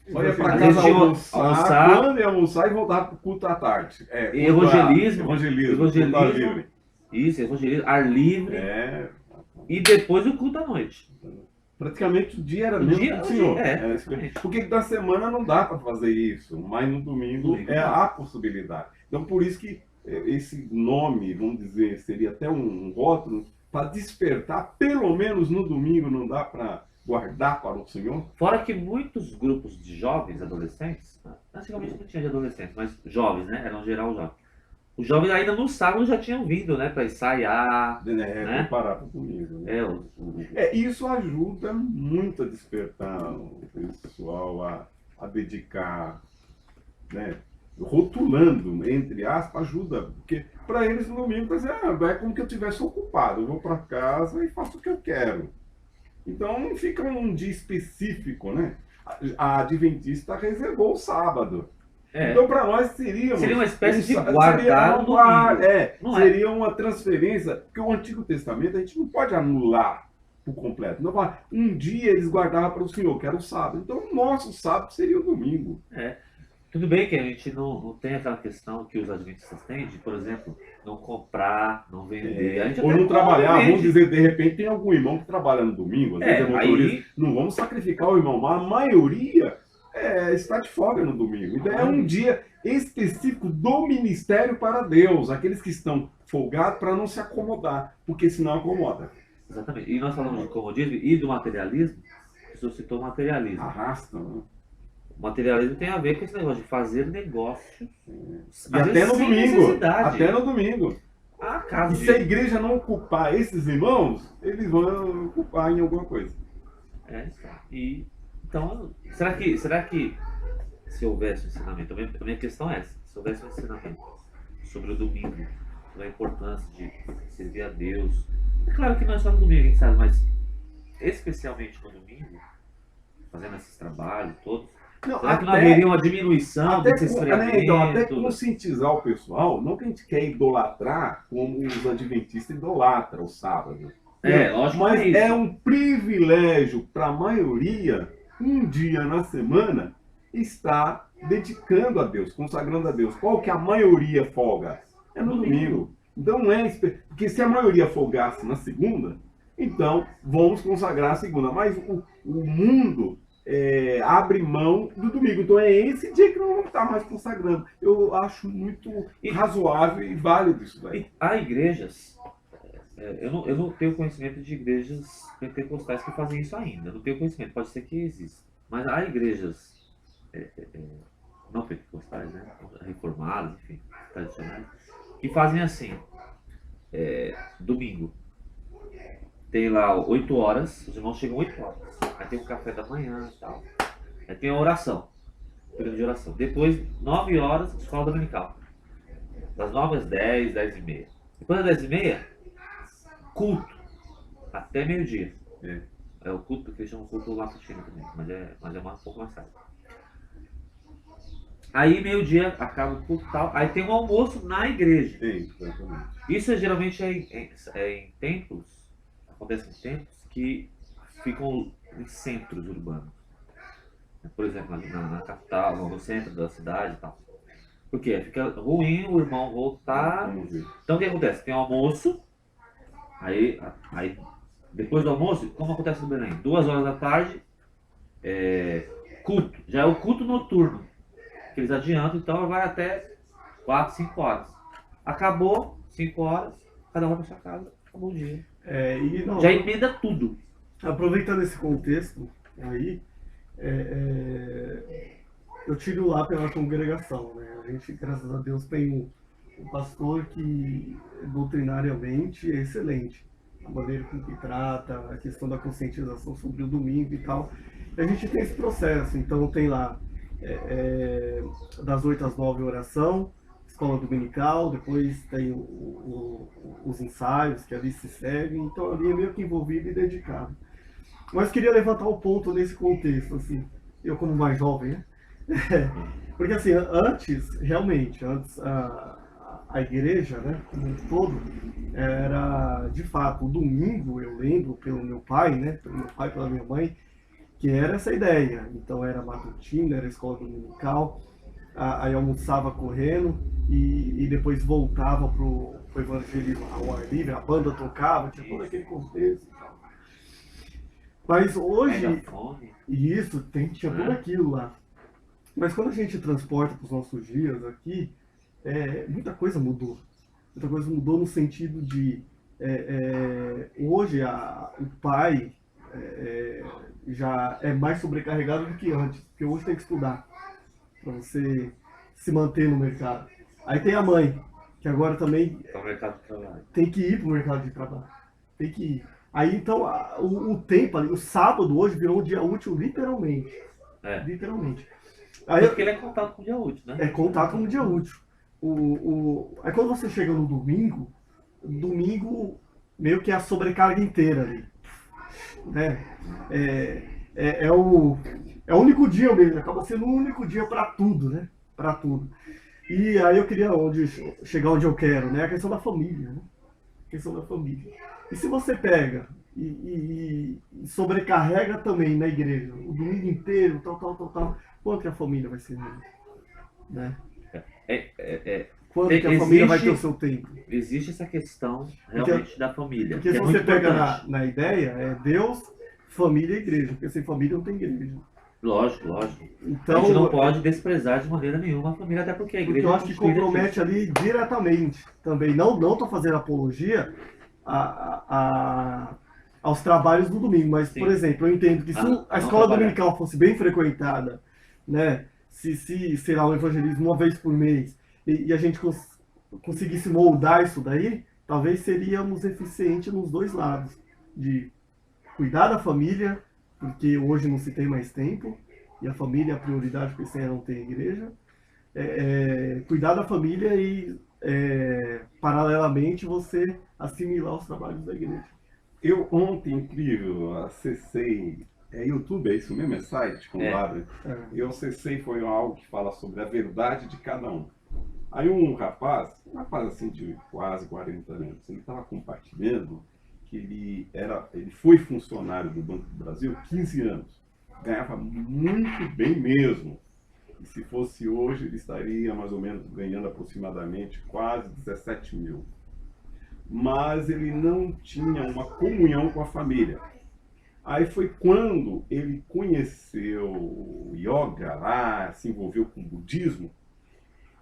Só ia pra Às casa vezes tinha almoçar, quando ia almoçar e voltar pro culto à tarde. Evangelismo. Culto ao livre. Isso, evangelismo, ar livre. É, E depois o culto à noite. praticamente o dia era O mesmo dia- do Senhor. o dia, É, exatamente. porque da semana não dá para fazer isso, mas no domingo há possibilidade. Então por isso que esse nome, vamos dizer, seria até um rótulo para despertar, pelo menos no domingo não dá para guardar para o Senhor. Fora que muitos grupos de jovens, adolescentes, antigamente não tinha de adolescentes, mas jovens, né? Eram geral jovens. Os jovens ainda no sábado já tinham vindo, né? Para ensaiar. Né? Preparar para o domingo. Né? Isso ajuda muito a despertar o pessoal a dedicar, né? Rotulando, entre aspas, ajuda, porque para eles no domingo é como que eu estivesse ocupado, eu vou para casa e faço o que eu quero. Então não fica um dia específico, né? A Adventista reservou o sábado. Então para nós seria uma espécie de guardar o domingo. Seria uma transferência, porque o Antigo Testamento a gente não pode anular por completo. Não, um dia eles guardavam para o Senhor, que era o sábado. Então o nosso sábado seria o domingo. Tudo bem que a gente não tem aquela questão que os adventistas têm de, por exemplo, não comprar, não vender. Ou não trabalhar, vamos dizer, de repente tem algum irmão que trabalha no domingo, às vezes é motorista, não vamos sacrificar o irmão, mas a maioria está de folga no domingo. Então é um dia específico do ministério para Deus, aqueles que estão folgados para não se acomodar, porque senão acomoda. Exatamente. E nós falamos de comodismo e do materialismo, o senhor citou o materialismo. Arrasta, né? O materialismo tem a ver com esse negócio de fazer negócio. E até no domingo. Até no domingo. E se a igreja não ocupar esses irmãos, eles vão ocupar em alguma coisa. Então, será que se houvesse um ensinamento, a minha questão é essa, se houvesse um ensinamento sobre o domingo, sobre a importância de servir a Deus, é claro que não é só no domingo, a gente sabe, mas especialmente no domingo, fazendo esses trabalhos todos, será que não haveria uma diminuição desse esfriamento? Então, até conscientizar o pessoal, não que a gente quer idolatrar como os adventistas idolatram o sábado. Lógico, mas é um privilégio para a maioria, um dia na semana, estar dedicando a Deus, consagrando a Deus. Qual que a maioria folga? É no domingo. Então não é... Porque se a maioria folgasse na segunda, então vamos consagrar a segunda. Mas o mundo abre mão do domingo. Então é esse dia que não vamos estar mais consagrando. Eu acho muito razoável e válido isso daí. Há igrejas... Eu não tenho conhecimento de igrejas pentecostais que fazem isso ainda. Eu não tenho conhecimento, pode ser que exista. Mas há igrejas não pentecostais, né? Reformadas, enfim, tradicionais, que fazem assim. domingo. Tem lá 8 horas, os irmãos chegam 8 horas. Aí tem um café da manhã e tal. Aí tem a oração, período de oração. Depois, 9 horas, escola dominical. Das 9 às 10, 10 e meia. Depois das 10 e meia, culto. Até meio-dia. É o culto que eles chamam de culto matutino também, mas é um pouco mais tarde. Aí meio-dia acaba o culto e tal. Aí tem um almoço na igreja. Sim, exatamente. Isso geralmente em templos, acontece em templos que ficam em centros urbanos. Por exemplo, na capital, no centro da cidade e tal. Por quê? Fica ruim o irmão voltar. Vamos ver. Então o que acontece? Tem o almoço, aí depois do almoço, como acontece no Belém? 2 horas da tarde, culto. Já é o culto noturno. Que eles adiantam, então vai até 4, 5 horas. Acabou, 5 horas, cada um vai para sua casa, acabou o dia. E não, Já emenda tudo. aproveitando esse contexto aí, eu tiro lá pela congregação, né? A gente, graças a Deus, tem um pastor que doutrinariamente é excelente. A maneira com que trata, a questão da conscientização sobre o domingo e tal. E a gente tem esse processo, então tem lá das 8 às 9 oração, escola dominical, depois tem os ensaios que ali se seguem, então ali é meio que envolvido e dedicado. Mas queria levantar um ponto nesse contexto, assim, eu como mais jovem, né? Porque assim, antes a igreja, né, como um todo, era, de fato, o domingo, eu lembro pelo meu pai, né, pelo meu pai, pela minha mãe, que era essa ideia. Então era matutina, era escola dominical, aí almoçava correndo e depois voltava pro evangelismo ao ar livre, a banda tocava, tinha todo aquele contexto e tal. Mas hoje, Megafone. isso, tinha tudo aquilo lá. Mas quando a gente transporta para os nossos dias aqui, muita coisa mudou. Muita coisa mudou no sentido de hoje o pai já é mais sobrecarregado do que antes, porque hoje tem que estudar para você se manter no mercado. Aí tem a mãe, que agora também É o mercado de trabalho. tem que ir para o mercado de trabalho. Tem que ir. Aí então o tempo ali, o sábado hoje virou um dia útil literalmente. Literalmente. Aí, Porque ele é contato com o dia útil, né? é contato no dia útil. Aí quando você chega no domingo meio que é a sobrecarga inteira ali. Né? É o único dia mesmo, acaba sendo o único dia para tudo, né? Para tudo. E aí eu queria chegar onde eu quero, né? A questão da família, né? A questão da família. E se você pega e sobrecarrega também na igreja, o domingo inteiro, tal, quanto que a família vai ser? Né? Quando que a família vai ter o seu tempo? Existe essa questão realmente da família. Porque que se é você muito pega importante. na ideia, é Deus, família e igreja. Porque sem família não tem igreja. Lógico. Então, A gente não pode desprezar de maneira nenhuma a família, até porque a porque igreja eu acho que constituída compromete disso. ali diretamente também. Não estou fazendo apologia aos trabalhos do domingo, mas, Sim. por exemplo, eu entendo que se Não a escola trabalhar. dominical fosse bem frequentada, né? Se sei lá, o evangelismo uma vez por mês, e a gente conseguisse moldar isso daí, talvez seríamos eficientes nos dois lados. De cuidar da família, porque hoje não se tem mais tempo, e a família é a prioridade, porque sem ela não tem igreja. Cuidar da família e, paralelamente, você assimilar os trabalhos da igreja. Eu ontem, incrível, acessei. YouTube, é isso mesmo? É site quando abre? Eu acessei, foi algo que fala sobre a verdade de cada um. Aí um rapaz assim de quase 40 anos, ele estava compartilhando que ele foi funcionário do Banco do Brasil 15 anos. Ganhava muito bem mesmo. E se fosse hoje, ele estaria mais ou menos ganhando aproximadamente quase 17 mil. Mas ele não tinha uma comunhão com a família. Aí foi quando ele conheceu o yoga lá, se envolveu com o budismo,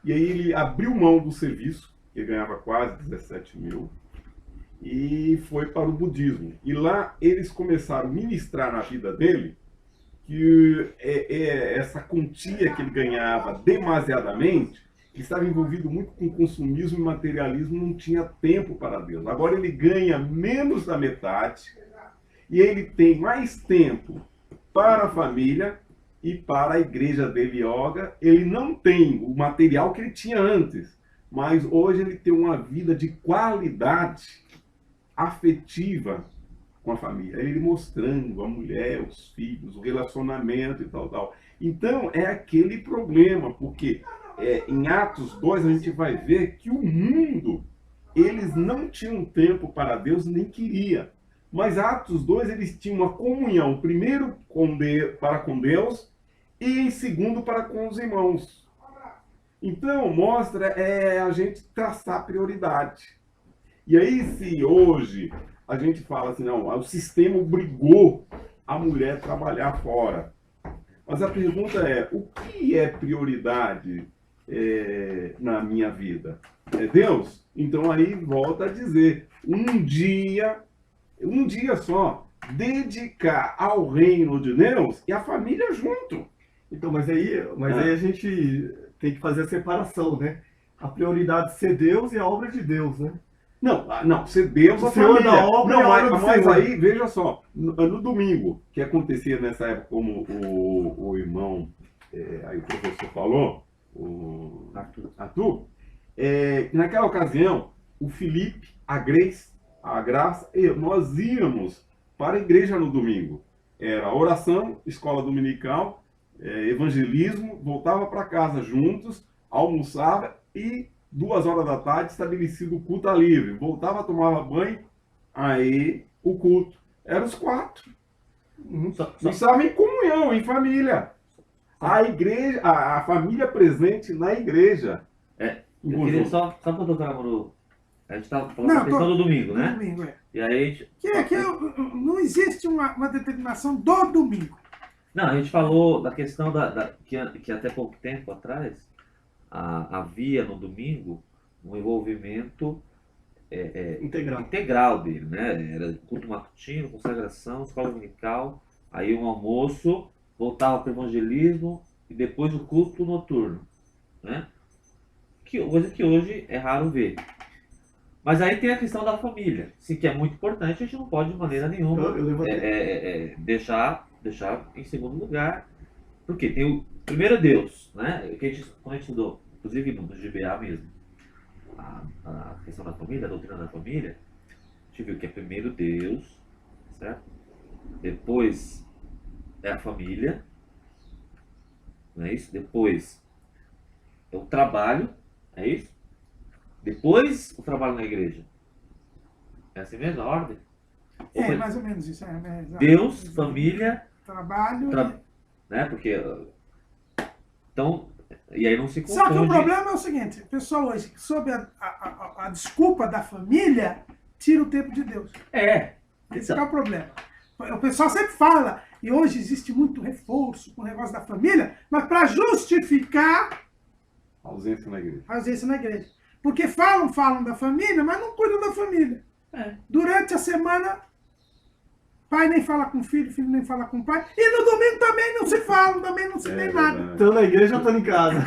e aí ele abriu mão do serviço, ele ganhava quase 17 mil, e foi para o budismo. E lá eles começaram a ministrar na vida dele que essa quantia que ele ganhava demasiadamente Ele estava envolvido muito com consumismo e materialismo, não tinha tempo para Deus. Agora ele ganha menos da metade e ele tem mais tempo para a família e para a igreja dele, yoga. Ele não tem o material que ele tinha antes, mas hoje ele tem uma vida de qualidade afetiva com a família. Ele mostrando a mulher, os filhos, o relacionamento e tal, tal. Então é aquele problema, porque em Atos 2 a gente vai ver que o mundo, eles não tinham tempo para Deus, nem queria. Mas Atos 2 eles tinham uma comunhão, primeiro para com Deus e em segundo para com os irmãos. Então mostra a gente traçar prioridade. E aí se hoje a gente fala assim, não, o sistema obrigou a mulher a trabalhar fora. Mas a pergunta é, o que é prioridade na minha vida? É Deus? Então aí volta a dizer, um dia só, dedicar ao reino de Deus e a família junto. Então, mas aí a gente tem que fazer a separação, né? A prioridade é ser Deus e a obra de Deus, né? Não, ser Deus a Senhor família. da obra, Não, a obra do mas Senhor. aí, veja só, no domingo, que acontecia nessa época, como o irmão, aí o professor falou, o Arthur, naquela ocasião, o Felipe, a Graça, nós íamos para a igreja no domingo. Era oração, escola dominical, evangelismo, voltava para casa juntos, almoçava e 2 horas da tarde, estabelecido o culto livre. Voltava, tomava banho, aí o culto. Eram os 4. Estavam em comunhão, em família. A igreja, a família presente na igreja. Eu queria só para tocar no... A gente estava falando da questão do domingo, né? Domingo, E aí a gente... não existe uma determinação do domingo. Não, a gente falou da questão que até pouco tempo atrás havia no domingo um envolvimento integral dele, né? Era culto matutino, consagração, escola dominical, aí um almoço, voltava para o evangelismo e depois o culto noturno, né? Coisa que hoje é raro ver. Mas aí tem a questão da família, sim, que é muito importante, a gente não pode de maneira nenhuma deixar em segundo lugar, porque tem o primeiro Deus, né? Que quando a gente estudou, inclusive no GBA mesmo, a questão da família, a doutrina da família, a gente viu que é primeiro Deus, certo? Depois é a família, não é isso? Depois é o trabalho, é isso? Depois o trabalho na igreja. É assim mesmo a ordem? Mais ou menos isso. Deus, família, trabalho, né? Porque então, e aí não se confunde. Só que o problema é o seguinte, o pessoal hoje, sob a desculpa da família, tira o tempo de Deus. Esse é o problema. O pessoal sempre fala, e hoje existe muito reforço com o negócio da família, mas para justificar a ausência na igreja. Porque falam da família, mas não cuidam da família. Durante a semana, pai nem fala com filho nem fala com pai. E no domingo também não se falam, também não se tem nada. Estão na igreja ou estão em casa?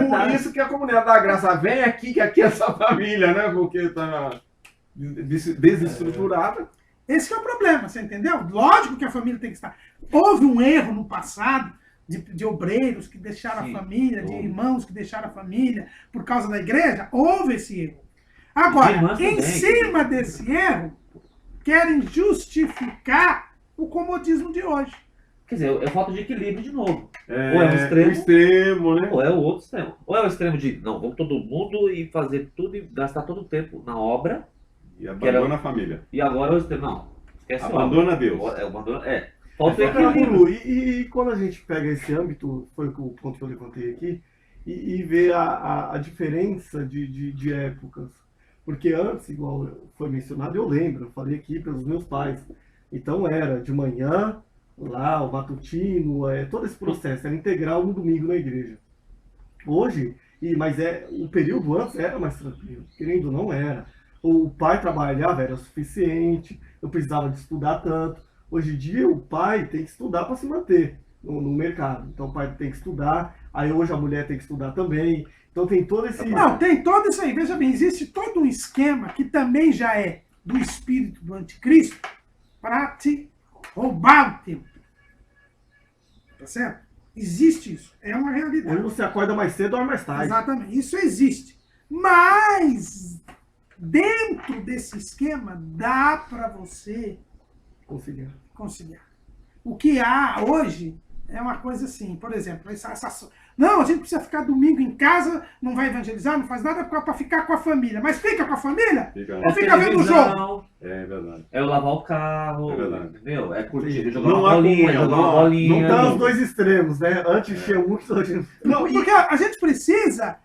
Por isso que a comunidade da graça vem aqui, que aqui é essa família, né? Porque está desestruturada. Esse que é o problema, você entendeu? Lógico que a família tem que estar. Houve um erro no passado de obreiros que deixaram a família, de irmãos que deixaram a família por causa da igreja. Houve esse erro. Agora, em cima desse erro, querem justificar o comodismo de hoje. Quer dizer, é falta de equilíbrio de novo. Ou é um extremo, né? Ou é o outro extremo. Ou é o extremo de, não, vamos todo mundo e fazer tudo e gastar todo o tempo na obra. E abandona a família. E agora é o extremo, não, esquece abandona Deus. Falta o equilíbrio. E quando a gente pega esse âmbito, foi o ponto que eu levantei aqui, e vê a diferença de épocas. Porque antes, igual foi mencionado, eu lembro, eu falei aqui pelos meus pais. Então era de manhã, lá, o matutino, todo esse processo era integral no domingo na igreja. Hoje, mas o período antes era mais tranquilo, querendo ou não era. O pai trabalhava, era o suficiente, não precisava de estudar tanto. Hoje em dia o pai tem que estudar para se manter no mercado. Então o pai tem que estudar, Aí hoje a mulher tem que estudar também. Então tem todo esse... Não, tem todo isso aí. Veja bem, existe todo um esquema que também já é do espírito do anticristo para te roubar o tempo. Tá certo? Existe isso. É uma realidade. Hoje você acorda mais cedo ou dorme mais tarde. Exatamente. Isso existe. Mas dentro desse esquema dá para você conciliar. O que há hoje é uma coisa assim, por exemplo, não, a gente precisa ficar domingo em casa, não vai evangelizar, não faz nada para ficar com a família. Mas fica com a família? Ou fica vendo o jogo? É verdade. É o lavar o carro. É verdade. Entendeu? É curtir, jogar Não uma há bolinha, comunhão, jogar uma bolinha. Não tá os dois extremos, né? Antes tinha um, hoje Não, porque a gente precisa.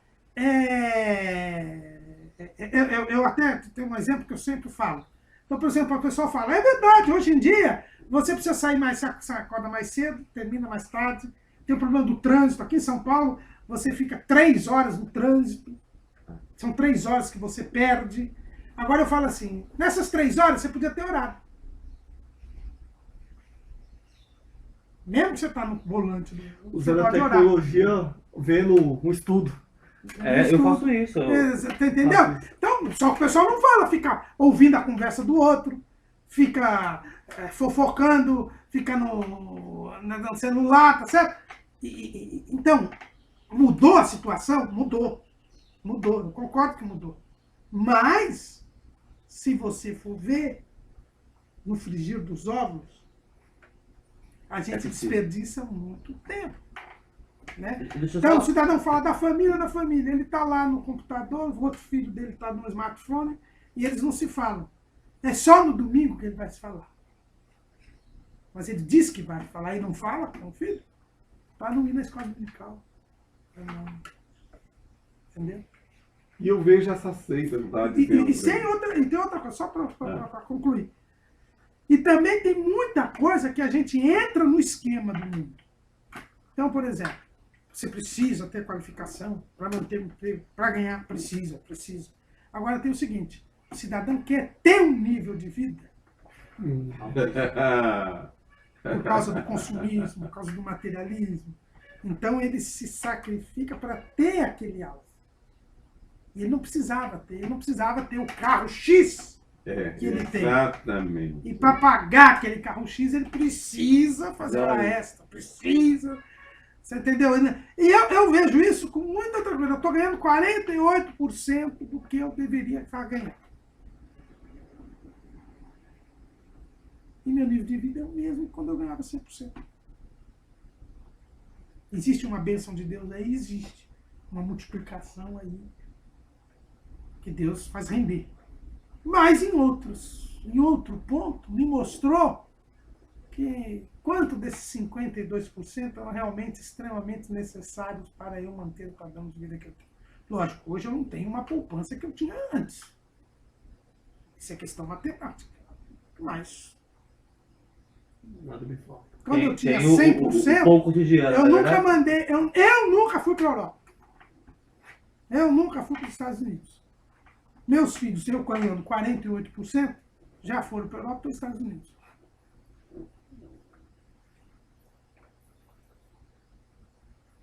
Eu até tenho um exemplo que eu sempre falo. Então, por exemplo, a pessoa fala, é verdade, hoje em dia você precisa sair mais, você acorda mais cedo, termina mais tarde. Tem o problema do trânsito. Aqui em São Paulo, você fica 3 horas no trânsito. São 3 horas que você perde. Agora eu falo assim, nessas 3 horas você podia ter orado. Mesmo que você está no volante. usando a tecnologia, vendo um estudo. Eu faço isso. Entendeu? Então, só que o pessoal não fala, fica ouvindo a conversa do outro, fica fofocando, fica no celular, tá certo? Então, mudou a situação? Mudou. Mudou, eu concordo que mudou. Mas, se você for ver, no frigir dos ovos, a gente desperdiça muito tempo. Né? Então o cidadão fala da família, ele está lá no computador, o outro filho dele está no smartphone e eles não se falam. É só no domingo que ele vai se falar. Mas ele diz que vai falar e não fala com o filho para não ir na escola dominical. Entendeu? E eu vejo essa seita, tá? E tem outra coisa, só para concluir. E também tem muita coisa que a gente entra no esquema do mundo. Então, por exemplo, você precisa ter qualificação para manter um emprego, para ganhar, precisa. Agora tem o seguinte, o cidadão quer ter um nível de vida por causa do consumismo, por causa do materialismo. Então ele se sacrifica para ter aquele alvo. E ele não precisava ter o carro X que ele tem. Exatamente. E para pagar aquele carro X, ele precisa fazer hora extra, precisa. Você entendeu? E eu vejo isso com muita tranquilidade. Eu estou ganhando 48% do que eu deveria estar ganhando. E meu nível de vida é o mesmo que quando eu ganhava 100%. Existe uma bênção de Deus aí? Existe. Uma multiplicação aí que Deus faz render. Mas em outro ponto, me mostrou que quanto desses 52% eram realmente extremamente necessários para eu manter o padrão de vida que eu tenho. Lógico, hoje eu não tenho uma poupança que eu tinha antes. Isso é questão matemática. Mas Nada me falta. quando eu tinha tem 100%, pouco de dinheiro, eu né, nunca verdade? mandei, eu nunca fui para a Europa. Eu nunca fui para os Estados Unidos. Meus filhos, eu ganhando 48%, já foram para a Europa e para os Estados Unidos.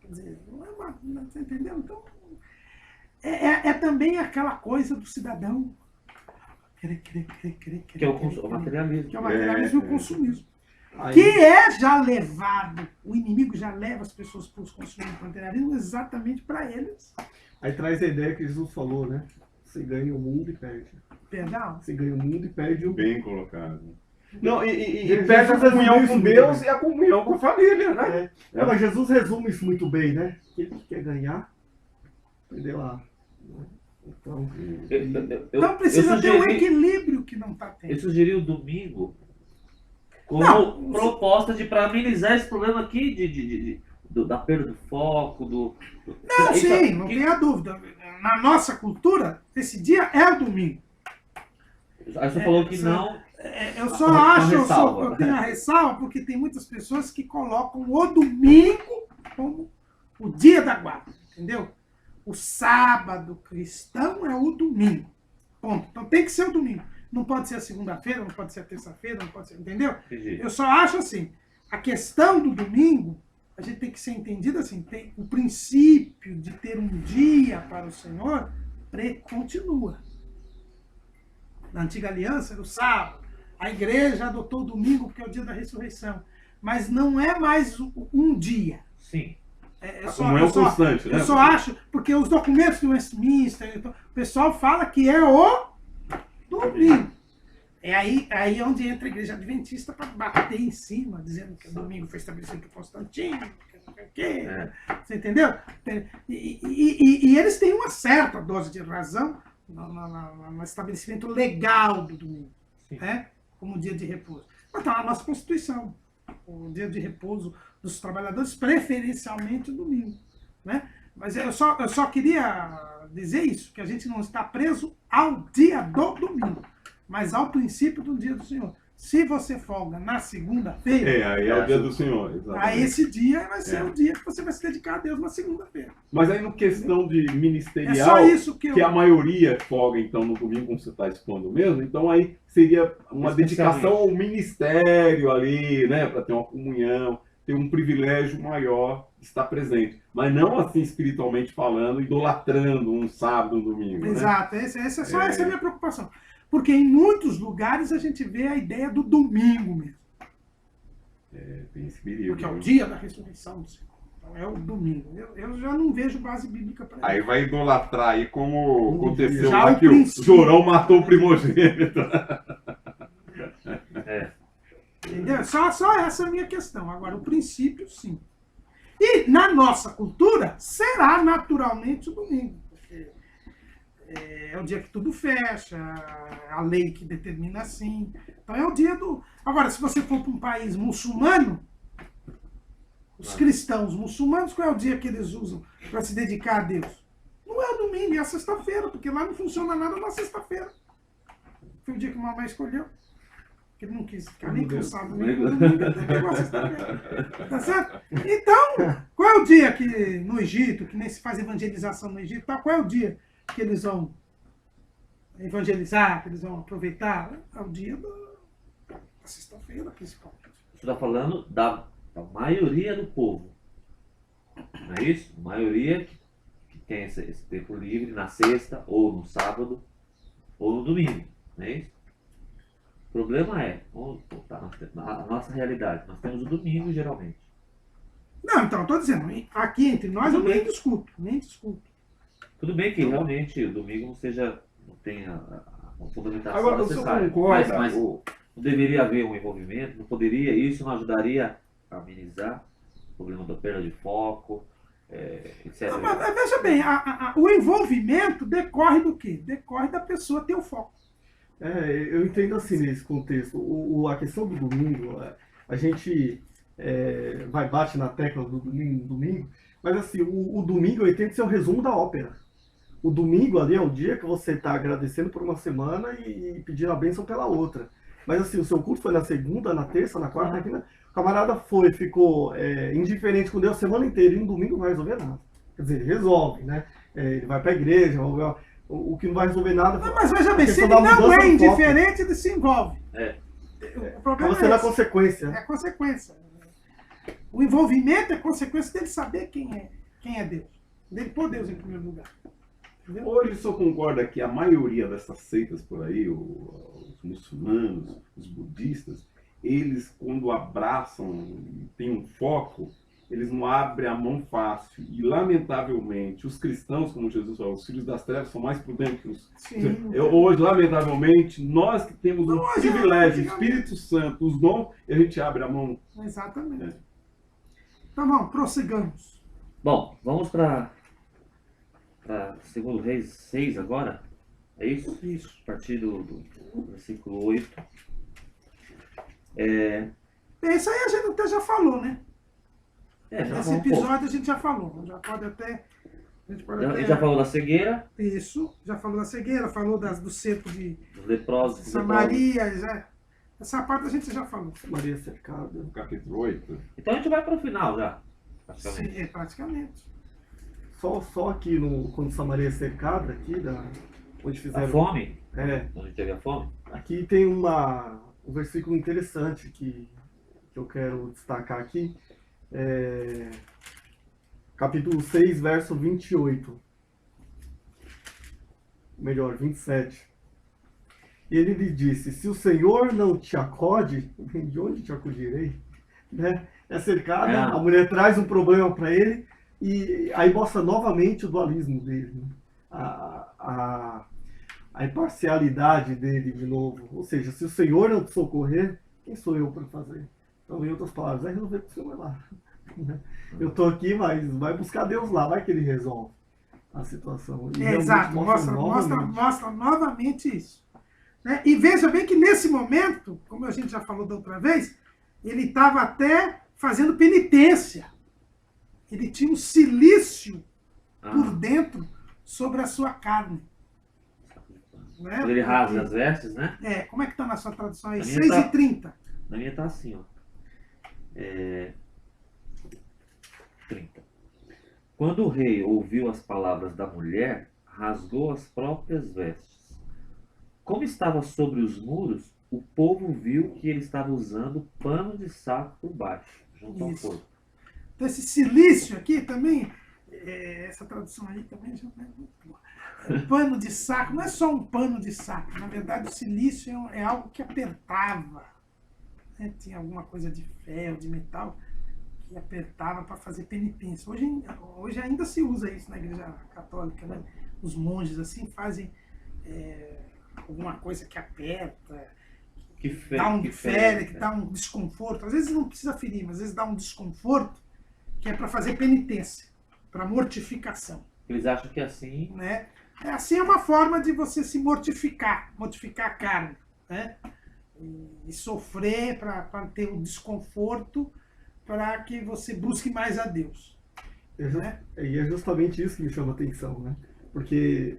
Quer dizer, não é uma, você entendeu? Então, é também aquela coisa do cidadão querer. Que é o materialismo. Que é o materialismo e o consumismo. Aí, Que é já levado, o inimigo já leva as pessoas para os consumismo e materialismo exatamente para eles. aí traz a ideia que Jesus falou, né? Você ganha o mundo e perde. Perdão? Você ganha o mundo e perde o bem. Bem colocado. Não, E perde a comunhão com Deus e a comunhão com a família, né? Mas Jesus resume isso muito bem, né? Aquele que quer ganhar, perdeu lá. Então, Então precisa ter um equilíbrio que não está Eu tendo. sugeri o domingo como Não, proposta para amenizar esse problema aqui da perda do foco, Não, Isso- sim, não tenha dúvida. Na nossa cultura, esse dia é o domingo. Aí você falou que sim. não. Eu só Uma acho, ressalva. eu tenho a ressalva, porque tem muitas pessoas que colocam o domingo como o dia da guarda, entendeu? O sábado cristão é o domingo. Ponto. Então tem que ser o domingo. Não pode ser a segunda-feira, não pode ser a terça-feira, não pode ser, entendeu? Entendi. Eu só acho assim, a questão do domingo a gente tem que ser entendido assim, tem o princípio de ter um dia para o Senhor continua. Na antiga aliança era o sábado, a igreja adotou o domingo porque é o dia da ressurreição, mas não é mais um dia. Sim. Como é o constante, né? Eu só acho, porque os documentos do Westminster, o pessoal fala que é o domingo. É aí onde entra a igreja adventista para bater em cima, dizendo que o domingo foi estabelecido por Constantino, que não sei o quê. Você entendeu? E eles têm uma certa dose de razão no estabelecimento legal do domingo, né? Como dia de repouso. Mas está na nossa Constituição. O dia de repouso dos trabalhadores, preferencialmente o domingo, né? Mas eu só queria dizer isso, que a gente não está preso ao dia do domingo, mas ao princípio do dia do Senhor. Se você folga na segunda-feira... Aí é o dia do Senhor, exatamente. Aí esse dia vai ser o dia que você vai se dedicar a Deus na segunda-feira. Mas aí, no questão de ministerial, é só isso que a maioria folga, então, no domingo, como você está expondo mesmo, então aí seria uma dedicação ao ministério ali, né, para ter uma comunhão, ter um privilégio maior de estar presente. Mas não assim, espiritualmente falando, idolatrando um sábado, um domingo. Exato, né? Essa é a minha preocupação. Porque em muitos lugares a gente vê a ideia do domingo mesmo. Tem esse perigo. Porque é o dia da ressurreição do Senhor. Então é o domingo. Eu já não vejo base bíblica para isso. Aí vai idolatrar aí como aconteceu já lá que o Jorão matou o primogênito. Entendeu? Só essa é a minha questão. Agora, o princípio, sim. E na nossa cultura, será naturalmente o domingo. Porque é o dia que tudo fecha, a lei que determina assim. Então é o dia do... Agora, se você for para um país muçulmano, os cristãos muçulmanos, qual é o dia que eles usam para se dedicar a Deus? Não é o domingo, é a sexta-feira, porque lá não funciona nada na sexta-feira. Foi o dia que o Maomé escolheu. Que ele não quis ficar nem com o sábado, nem com o domingo, ele pegou a sexta-feira. Tá certo? Então, qual é o dia que no Egito, que nem se faz evangelização no Egito, tá? Qual é o dia que eles vão evangelizar, que eles vão aproveitar? É o dia da sexta-feira, principalmente. Você está falando da maioria do povo. Não é isso? A maioria que tem esse tempo livre na sexta, ou no sábado, ou no domingo. Não é isso? O problema é, na nossa realidade, nós temos o domingo geralmente. Não, então, eu estou dizendo, aqui entre nós eu nem discuto, Tudo bem que realmente o domingo não tenha a fundamentação Agora, necessária. Mas não deveria haver um envolvimento, não poderia, isso não ajudaria a amenizar o problema da perda de foco, etc. Mas, veja bem, o envolvimento decorre do quê? Decorre da pessoa ter o foco. Eu entendo assim nesse contexto. A questão do domingo, a gente bate na tecla do domingo, mas assim, o domingo ele tem que ser o resumo da ópera. O domingo ali é o dia que você está agradecendo por uma semana e pedindo a bênção pela outra. Mas assim, o seu culto foi na segunda, na terça, na quarta, aqui, o camarada ficou indiferente com Deus a semana inteira e no domingo não vai resolver nada. Quer dizer, resolve, né? Ele vai para a igreja, o que não vai resolver nada... Mas veja bem, se ele não é indiferente, ele se envolve. O problema você na consequência. É a consequência. O envolvimento é consequência dele saber quem é Deus. Dele pôr Deus em primeiro lugar. Entendeu? Hoje o senhor concorda que a maioria dessas seitas por aí, os muçulmanos, os budistas, eles quando abraçam e têm um foco, eles não abrem a mão fácil. E, lamentavelmente, os cristãos, como Jesus falou, os filhos das trevas são mais prudentes que os... Hoje, lamentavelmente, nós que temos um privilégio, o Espírito Santo, os dons, e a gente abre a mão. Exatamente. Então, vamos, prossigamos. Bom, vamos para 2 Reis 6 agora. É isso? Isso. A partir do versículo 8. Isso aí a gente até já falou, né? Nesse episódio a gente já falou. Já pode até... A gente já falou da cegueira. Isso. Já falou da cegueira, falou do cerco de leprosos. Samaria. Essa parte a gente já falou. Samaria cercada. No capítulo 8. Então a gente vai para o final já. Praticamente. Sim, praticamente. Só aqui quando Samaria é cercada, onde fizeram... A fome? Onde teve a fome? Aqui tem um versículo interessante que eu quero destacar aqui. capítulo 6, verso 28. Melhor, 27. E ele lhe disse: se o Senhor não te acode, de onde te acudirei? Né? É cercada, a mulher traz um problema para ele, e aí mostra novamente o dualismo dele, né? A imparcialidade dele de novo. Ou seja, se o Senhor não te socorrer, quem sou eu para fazer? Então, em outras palavras, vai resolver com o Senhor lá. Eu estou aqui, mas vai buscar Deus lá, vai que ele resolve a situação. E Exato, mostra novamente isso. Né? E veja bem que nesse momento, como a gente já falou da outra vez, ele estava até fazendo penitência. Ele tinha um cilício por dentro sobre a sua carne. Né? Quando ele rasga as vestes, né? Como é que está na sua tradução aí? Na 6:30. Na minha tá assim, ó. 30. Quando o rei ouviu as palavras da mulher, rasgou as próprias vestes. Como estava sobre os muros, o povo viu que ele estava usando pano de saco por baixo, junto ao corpo. Então esse cilício aqui também, essa tradução aí também já não é muito boa. Pano de saco, não é só um pano de saco, na verdade o cilício é algo que apertava. Né? Tinha alguma coisa de ferro, de metal, que apertava para fazer penitência. Hoje ainda se usa isso na igreja católica, né? Os monges assim fazem alguma coisa que aperta, que fere, que dá um desconforto. Às vezes não precisa ferir, mas às vezes dá um desconforto, que é para fazer penitência, para mortificação. Eles acham que assim... Né? Assim é uma forma de você se mortificar a carne, né? E sofrer para ter um desconforto, para que você busque mais a Deus. Né? E é justamente isso que me chama a atenção, né? Porque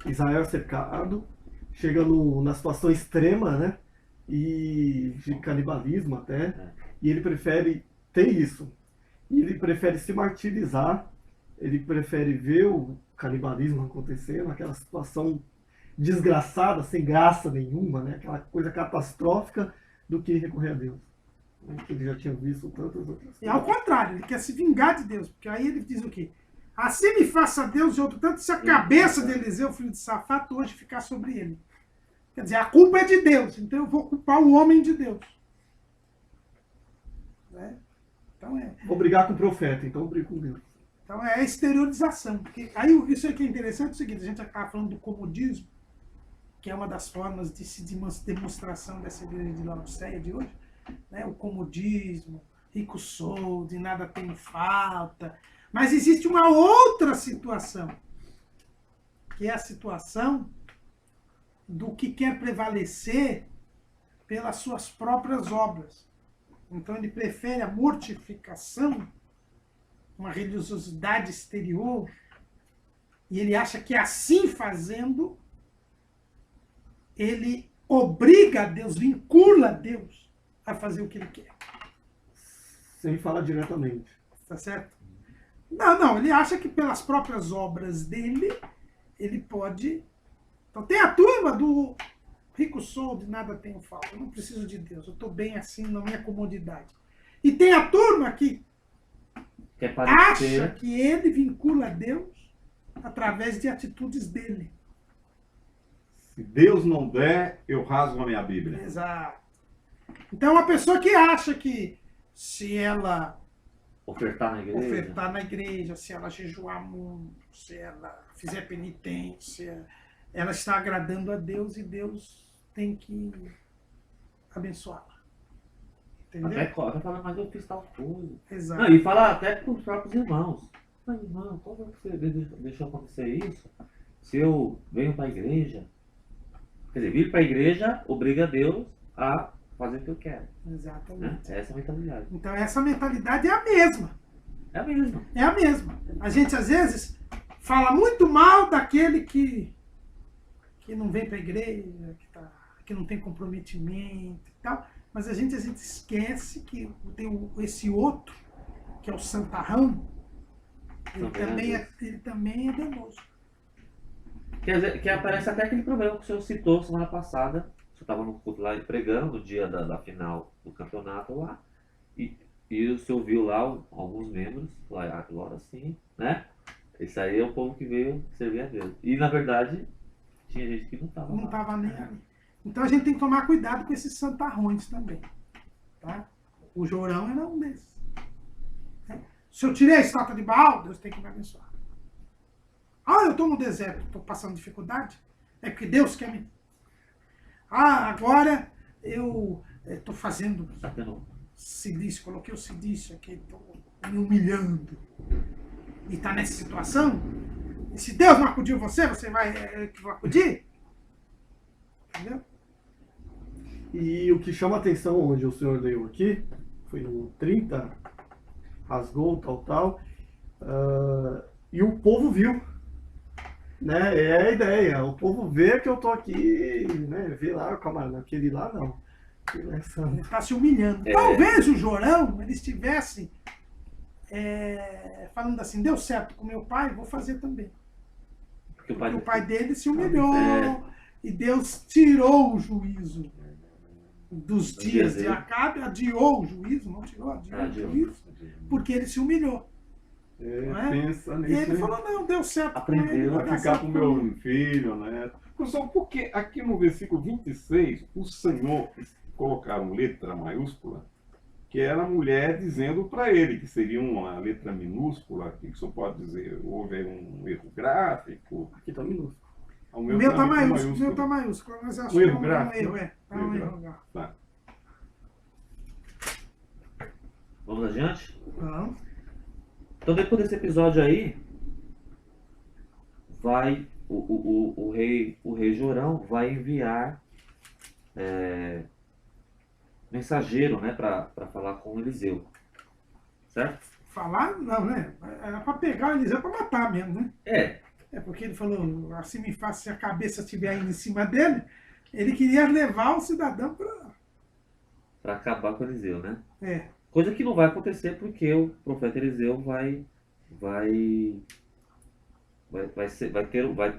Israel é cercado, chega na situação extrema, né? E de canibalismo até, e ele prefere ter isso. E ele prefere se martirizar, ele prefere ver o canibalismo acontecendo, aquela situação desgraçada, sem graça nenhuma, né? Aquela coisa catastrófica, do que recorrer a Deus. Ele já tinha visto tantas outras coisas. E ao contrário, ele quer se vingar de Deus, porque aí ele diz o quê? Assim me faça Deus de outro tanto, se a cabeça de Eliseu, filho de Safato, hoje ficar sobre ele. Quer dizer, a culpa é de Deus, então eu vou culpar o homem de Deus. Né? Então vou brigar com o profeta, então eu brigo com Deus. Então é a exteriorização. Porque aí isso aqui é interessante, é o seguinte, a gente acaba falando do comodismo, que é uma das formas de demonstração dessa igreja de Laodiceia de hoje. Né? O comodismo, rico sou, de nada tenho falta. Mas existe uma outra situação, que é a situação do que quer prevalecer pelas suas próprias obras. Então ele prefere a mortificação, uma religiosidade exterior, e ele acha que assim fazendo, ele obriga a Deus, vincula a Deus a fazer o que ele quer. Sem falar diretamente. Tá certo? Não, ele acha que pelas próprias obras dele, ele pode... Então tem a turma do rico sou, de nada tenho falta, eu não preciso de Deus, eu estou bem assim na minha comodidade. E tem a turma que acha que ele vincula a Deus através de atitudes dele. Se Deus não der, eu rasgo a minha Bíblia. Exato. Então uma pessoa que acha que se ela ofertar na igreja, se ela jejuar muito, se ela fizer penitência, ela está agradando a Deus e Deus tem que abençoá-la. Entendeu? Até falar, mas eu fiz tal coisa. Exato. Não, e falar até para os próprios irmãos. Mas, irmão, como você deixou acontecer isso? Se eu venho para a igreja, quer dizer, vir para a igreja obriga Deus a fazer o que eu quero. Exatamente. Né? É essa mentalidade. Então essa mentalidade é a mesma. É a mesma. É a mesma. A gente às vezes fala muito mal daquele que não vem para a igreja, que não tem comprometimento e tal, mas a gente esquece que tem esse outro, que é o santarrão, ele também é danoso. Que aparece até aquele problema que o senhor citou semana passada. O senhor estava no culto lá pregando no dia da final do campeonato lá. E E você ouviu lá alguns membros, lá agora sim, né? Esse aí é o povo que veio servir a Deus. E na verdade, tinha gente que não estava Não lá. estava nem ali. Então a gente tem que tomar cuidado com esses santarrões também. Tá? O Jorão era um desses. Né? Se eu tirei a estátua de Baal, Deus tem que me abençoar. Ah, eu estou no deserto, estou passando dificuldade. É porque Deus quer me. Ah, agora eu estou fazendo Tá tendo silício, coloquei o silício aqui, estou me humilhando. E está nessa situação. E se Deus não acudiu você, você vai acudir? Entendeu? E o que chama atenção, onde o senhor leu aqui, foi no 30, rasgou, tal, e o povo viu, né? É a ideia, o povo vê que eu tô aqui, né? Vê lá, calma, naquele lá não. Ele é santo. Ele está se humilhando. Talvez o Jorão, ele estivesse falando assim, deu certo com meu pai, vou fazer também. porque Porque o pai dele se humilhou e Deus tirou o juízo dos dias de Acabe, adiou o juízo, não tirou, adiou o juízo, porque ele se humilhou. Não é? Pensa E nisso. ele hein? falou, não, deu certo Aprendeu com ele, Vai vai dar ficar certo pro comigo. meu filho, né? Pessoal, porque aqui no versículo 26, o Senhor colocaram letra maiúscula, que era a mulher dizendo para ele, que seria uma letra minúscula, aqui que o senhor pode dizer, houve aí um erro gráfico. Aqui tá minúsculo. O meu tá maiúsculo, o meu tá maiúsculo, mas eu acho que é um erro, Tá um erro. Tá. Vamos adiante? Não. Então depois desse episódio aí, vai o rei Jorão vai enviar mensageiro, né, para falar com Eliseu, certo? Falar, não, né? Era pra pegar o Eliseu pra matar mesmo, né? É, Porque ele falou, assim me faz se a cabeça estiver ainda em cima dele, ele queria levar o cidadão para acabar com Eliseu, né? É. Coisa que não vai acontecer porque o profeta Eliseu vai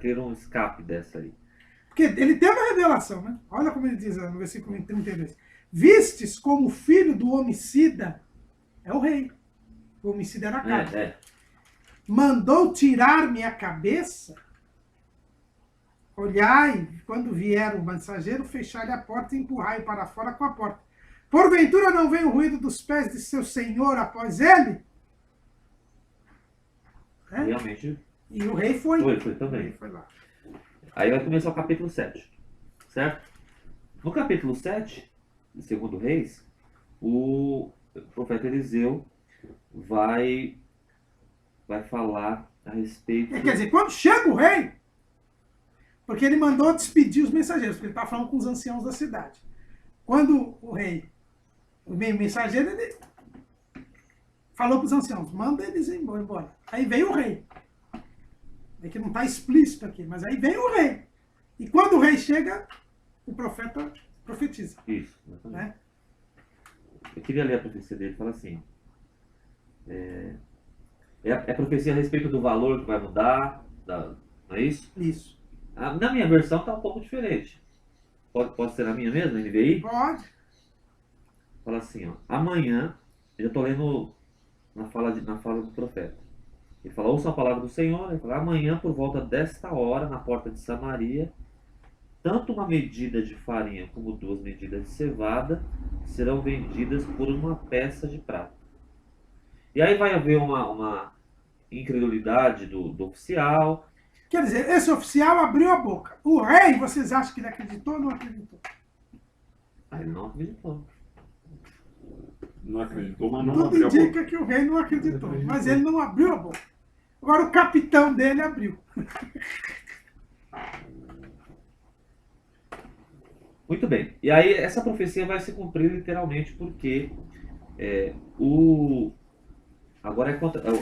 ter um escape dessa aí. Porque ele teve a revelação, né? Olha como ele diz no versículo 32. Vistes como o filho do homicida é o rei. O homicida era Acabe. Mandou tirar-me a cabeça. Olhai, quando vier o mensageiro, fechai-lhe a porta e empurrai para fora com a porta. Porventura não vem o ruído dos pés de seu senhor após ele? Realmente E o rei foi. Foi também. O rei foi lá. Aí vai começar o capítulo 7, certo? No capítulo 7, de 2 Reis, o profeta Eliseu vai falar a respeito... Quer dizer, quando chega o rei, porque ele mandou despedir os mensageiros, porque ele estava falando com os anciãos da cidade. Quando o rei, o mensageiro, ele falou para os anciãos, manda eles ir embora. Aí veio o rei. É que não está explícito aqui, mas aí vem o rei. E quando o rei chega, o profeta profetiza. Isso, exatamente. Né? Eu queria ler a profecia dele, fala assim, é profecia a respeito do valor que vai mudar, não é isso? Isso. Na minha versão está um pouco diferente. Pode ser a minha mesmo, NVI? Pode. Fala assim, ó, amanhã, eu já estou lendo na fala do profeta. Ele fala, ouça a palavra do Senhor, ele fala, amanhã por volta desta hora, na porta de Samaria, tanto uma medida de farinha como 2 medidas de cevada serão vendidas por uma peça de prata. E aí vai haver uma incredulidade do oficial. Quer dizer, esse oficial abriu a boca. O rei, vocês acham que ele acreditou ou não acreditou? Aí ele não acreditou. Não acreditou, mas não Tudo abriu a boca. indica que o rei não acreditou, mas ele não abriu a boca. Agora o capitão dele abriu. Muito bem. E aí essa profecia vai se cumprir literalmente porque agora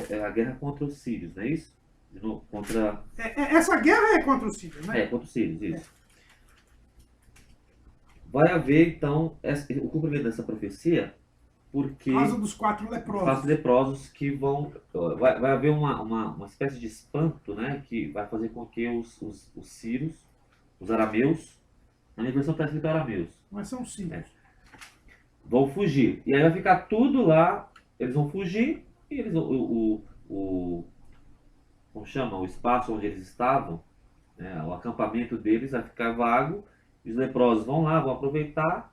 é a guerra contra os sírios, não é isso? De novo, contra... Essa guerra é contra os sírios, né? contra os sírios, isso. Vai haver, então, o cumprimento dessa profecia porque... Por causa dos 4 leprosos. 4 leprosos que vão... Vai haver uma espécie de espanto, né? Que vai fazer com que os sírios, os arameus, na minha versão está escrito arameus, Mas são sírios. vão fugir. E aí vai ficar tudo lá eles vão fugir e eles, como chama? O espaço onde eles estavam, né, o acampamento deles vai ficar vago, e os leprosos vão lá, vão aproveitar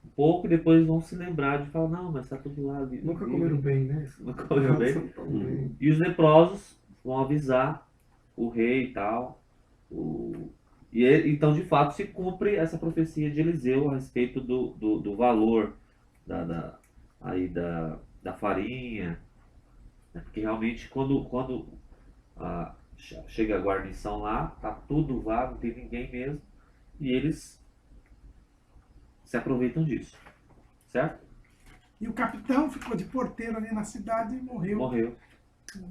um pouco e depois vão se lembrar de falar, não, mas está tudo lá. Nunca comeram bem, né? Nunca comeram bem. Tão bem. E os leprosos vão avisar o rei e tal. Então, de fato, se cumpre essa profecia de Eliseu a respeito do valor da farinha. Né? Porque realmente, quando chega a guarnição lá, tá tudo vago, não tem ninguém mesmo. E eles se aproveitam disso. Certo? E o capitão ficou de porteiro ali na cidade e morreu. Morreu.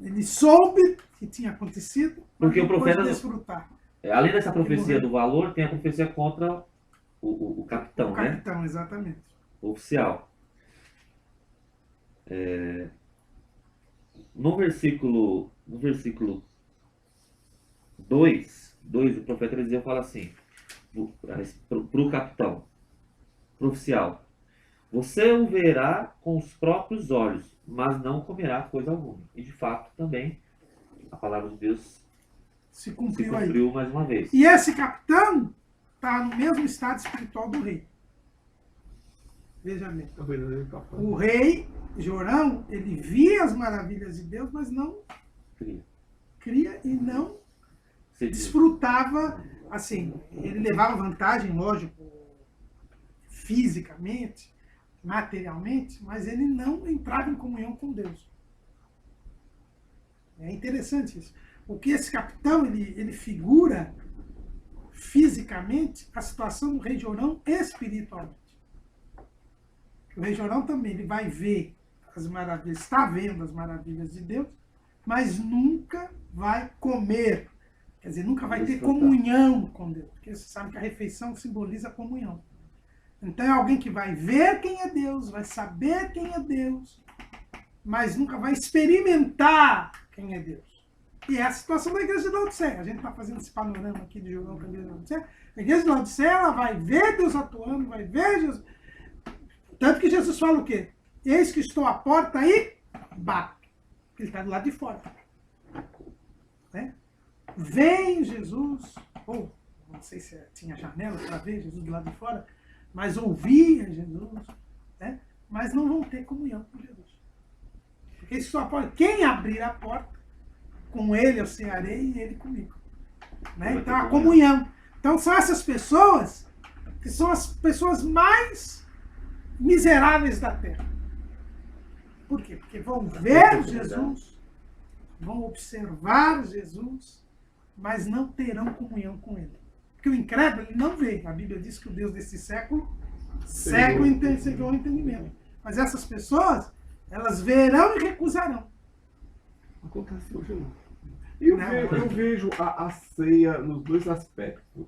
Ele soube que tinha acontecido, mas Porque não o profeta pôde desfrutar. Além dessa profecia morreu. do valor, tem a profecia contra o capitão, O né? capitão, exatamente. O oficial. No versículo 2, o profeta Eliseu fala assim, para o capitão, pro oficial: você o verá com os próprios olhos, mas não comerá coisa alguma. E de fato também a palavra de Deus Se se cumpriu aí. cumpriu mais uma vez. E esse capitão está no mesmo estado espiritual do rei. Veja bem. É o verdadeiro capitão. O rei Jorão, ele via as maravilhas de Deus, mas não cria e não Você diz, desfrutava, assim, ele levava vantagem, lógico, fisicamente, materialmente, mas ele não entrava em comunhão com Deus. É interessante isso. Porque esse capitão, ele figura fisicamente a situação do rei Jorão espiritualmente. O rei Jorão também, ele vai ver as maravilhas, está vendo as maravilhas de Deus, mas nunca vai comer. Quer dizer, nunca vai ter comunhão com Deus. Porque você sabe que a refeição simboliza a comunhão. Então é alguém que vai ver quem é Deus, vai saber quem é Deus, mas nunca vai experimentar quem é Deus. E é a situação da igreja de Laodiceia. A gente está fazendo esse panorama aqui de Jorão com a igreja de Laodiceia. A igreja de Laodiceia, ela vai ver Deus atuando, vai ver Jesus. Tanto que Jesus fala o quê? Eis que estou à porta e bato. Ele está do lado de fora. Né? Vem Jesus, ou não sei se tinha janela para ver Jesus do lado de fora, mas ouvia Jesus, né? Mas não vão ter comunhão com Jesus. Porque isso só pode, quem abrir a porta, com ele eu cearei e ele comigo. Né? Então a comunhão. Então são essas pessoas que são as pessoas mais miseráveis da terra. Por quê? Porque vão ver Jesus, vão observar Jesus, mas não terão comunhão com ele. Porque o incrédulo ele não vê. A Bíblia diz que o Deus desse século cegou o entendimento. Mas essas pessoas, elas verão e recusarão. Acontece hoje não. E eu vejo a ceia nos dois aspectos.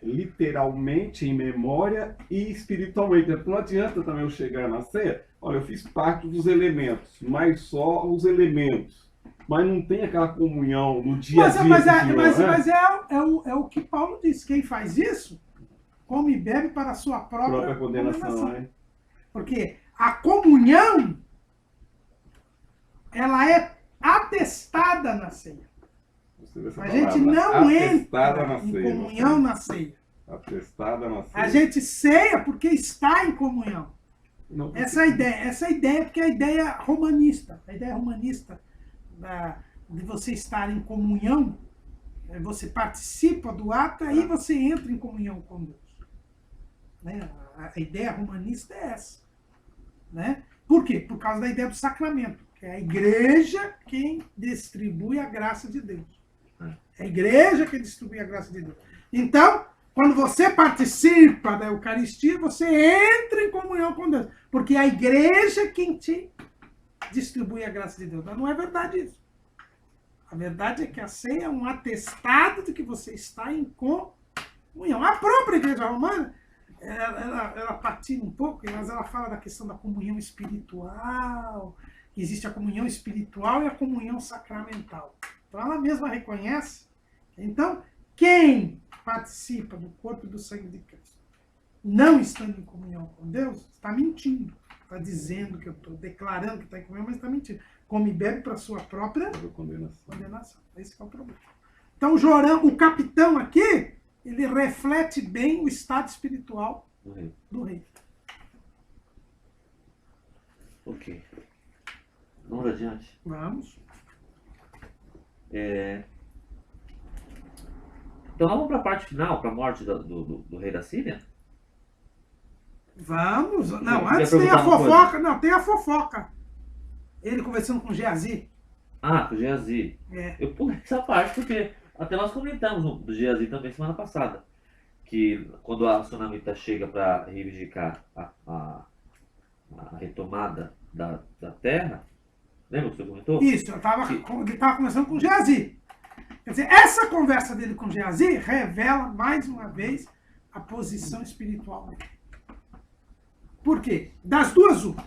Literalmente em memória e espiritualmente. Não adianta também eu chegar na ceia, olha, eu fiz parte dos elementos, mas só os elementos. Mas não tem aquela comunhão no dia a dia. Mas é o que Paulo diz. Quem faz isso, come e bebe para a sua própria condenação. Porque a comunhão, ela é atestada na ceia. A gente não entra em comunhão na ceia. Atestada na ceia. A gente ceia porque está em comunhão. Essa é a ideia, porque é a ideia romanista. A ideia romanista de você estar em comunhão, você participa do ato, aí você entra em comunhão com Deus. Né? A ideia romanista é essa. Né? Por quê? Por causa da ideia do sacramento, que é a igreja quem distribui a graça de Deus. É a igreja que distribui a graça de Deus. Então, quando você participa da Eucaristia, você entra em comunhão com Deus. Porque é a igreja quem te distribui a graça de Deus. Mas não é verdade isso. A verdade é que a ceia é um atestado de que você está em comunhão. A própria igreja romana, ela patina um pouco, mas ela fala da questão da comunhão espiritual. Existe a comunhão espiritual e a comunhão sacramental. Então ela mesma reconhece. Então, quem participa do corpo e do sangue de Cristo não estando em comunhão com Deus, está mentindo. Está dizendo que eu estou declarando que está em comunhão, mas está mentindo. Come e bebe para sua própria condenação. Esse que é o problema. Então, Jorão, o capitão aqui, ele reflete bem o estado espiritual do rei. Ok. Vamos adiante. Vamos. Então vamos para a parte final, para a morte do rei da Síria? Vamos. Não, Quer antes tem a perguntar uma fofoca. coisa? Não, tem a fofoca. Ele conversando com Geazi. Ah, com o Geazi. É. Eu pulei essa parte porque até nós comentamos do Geazi também semana passada. Que quando a Sunamita chega para reivindicar a retomada da terra, lembra que você comentou? Isso, ele estava conversando com Geazi. Quer dizer, essa conversa dele com Geazi revela, mais uma vez, a posição espiritual dele. Por quê? Das duas, uma.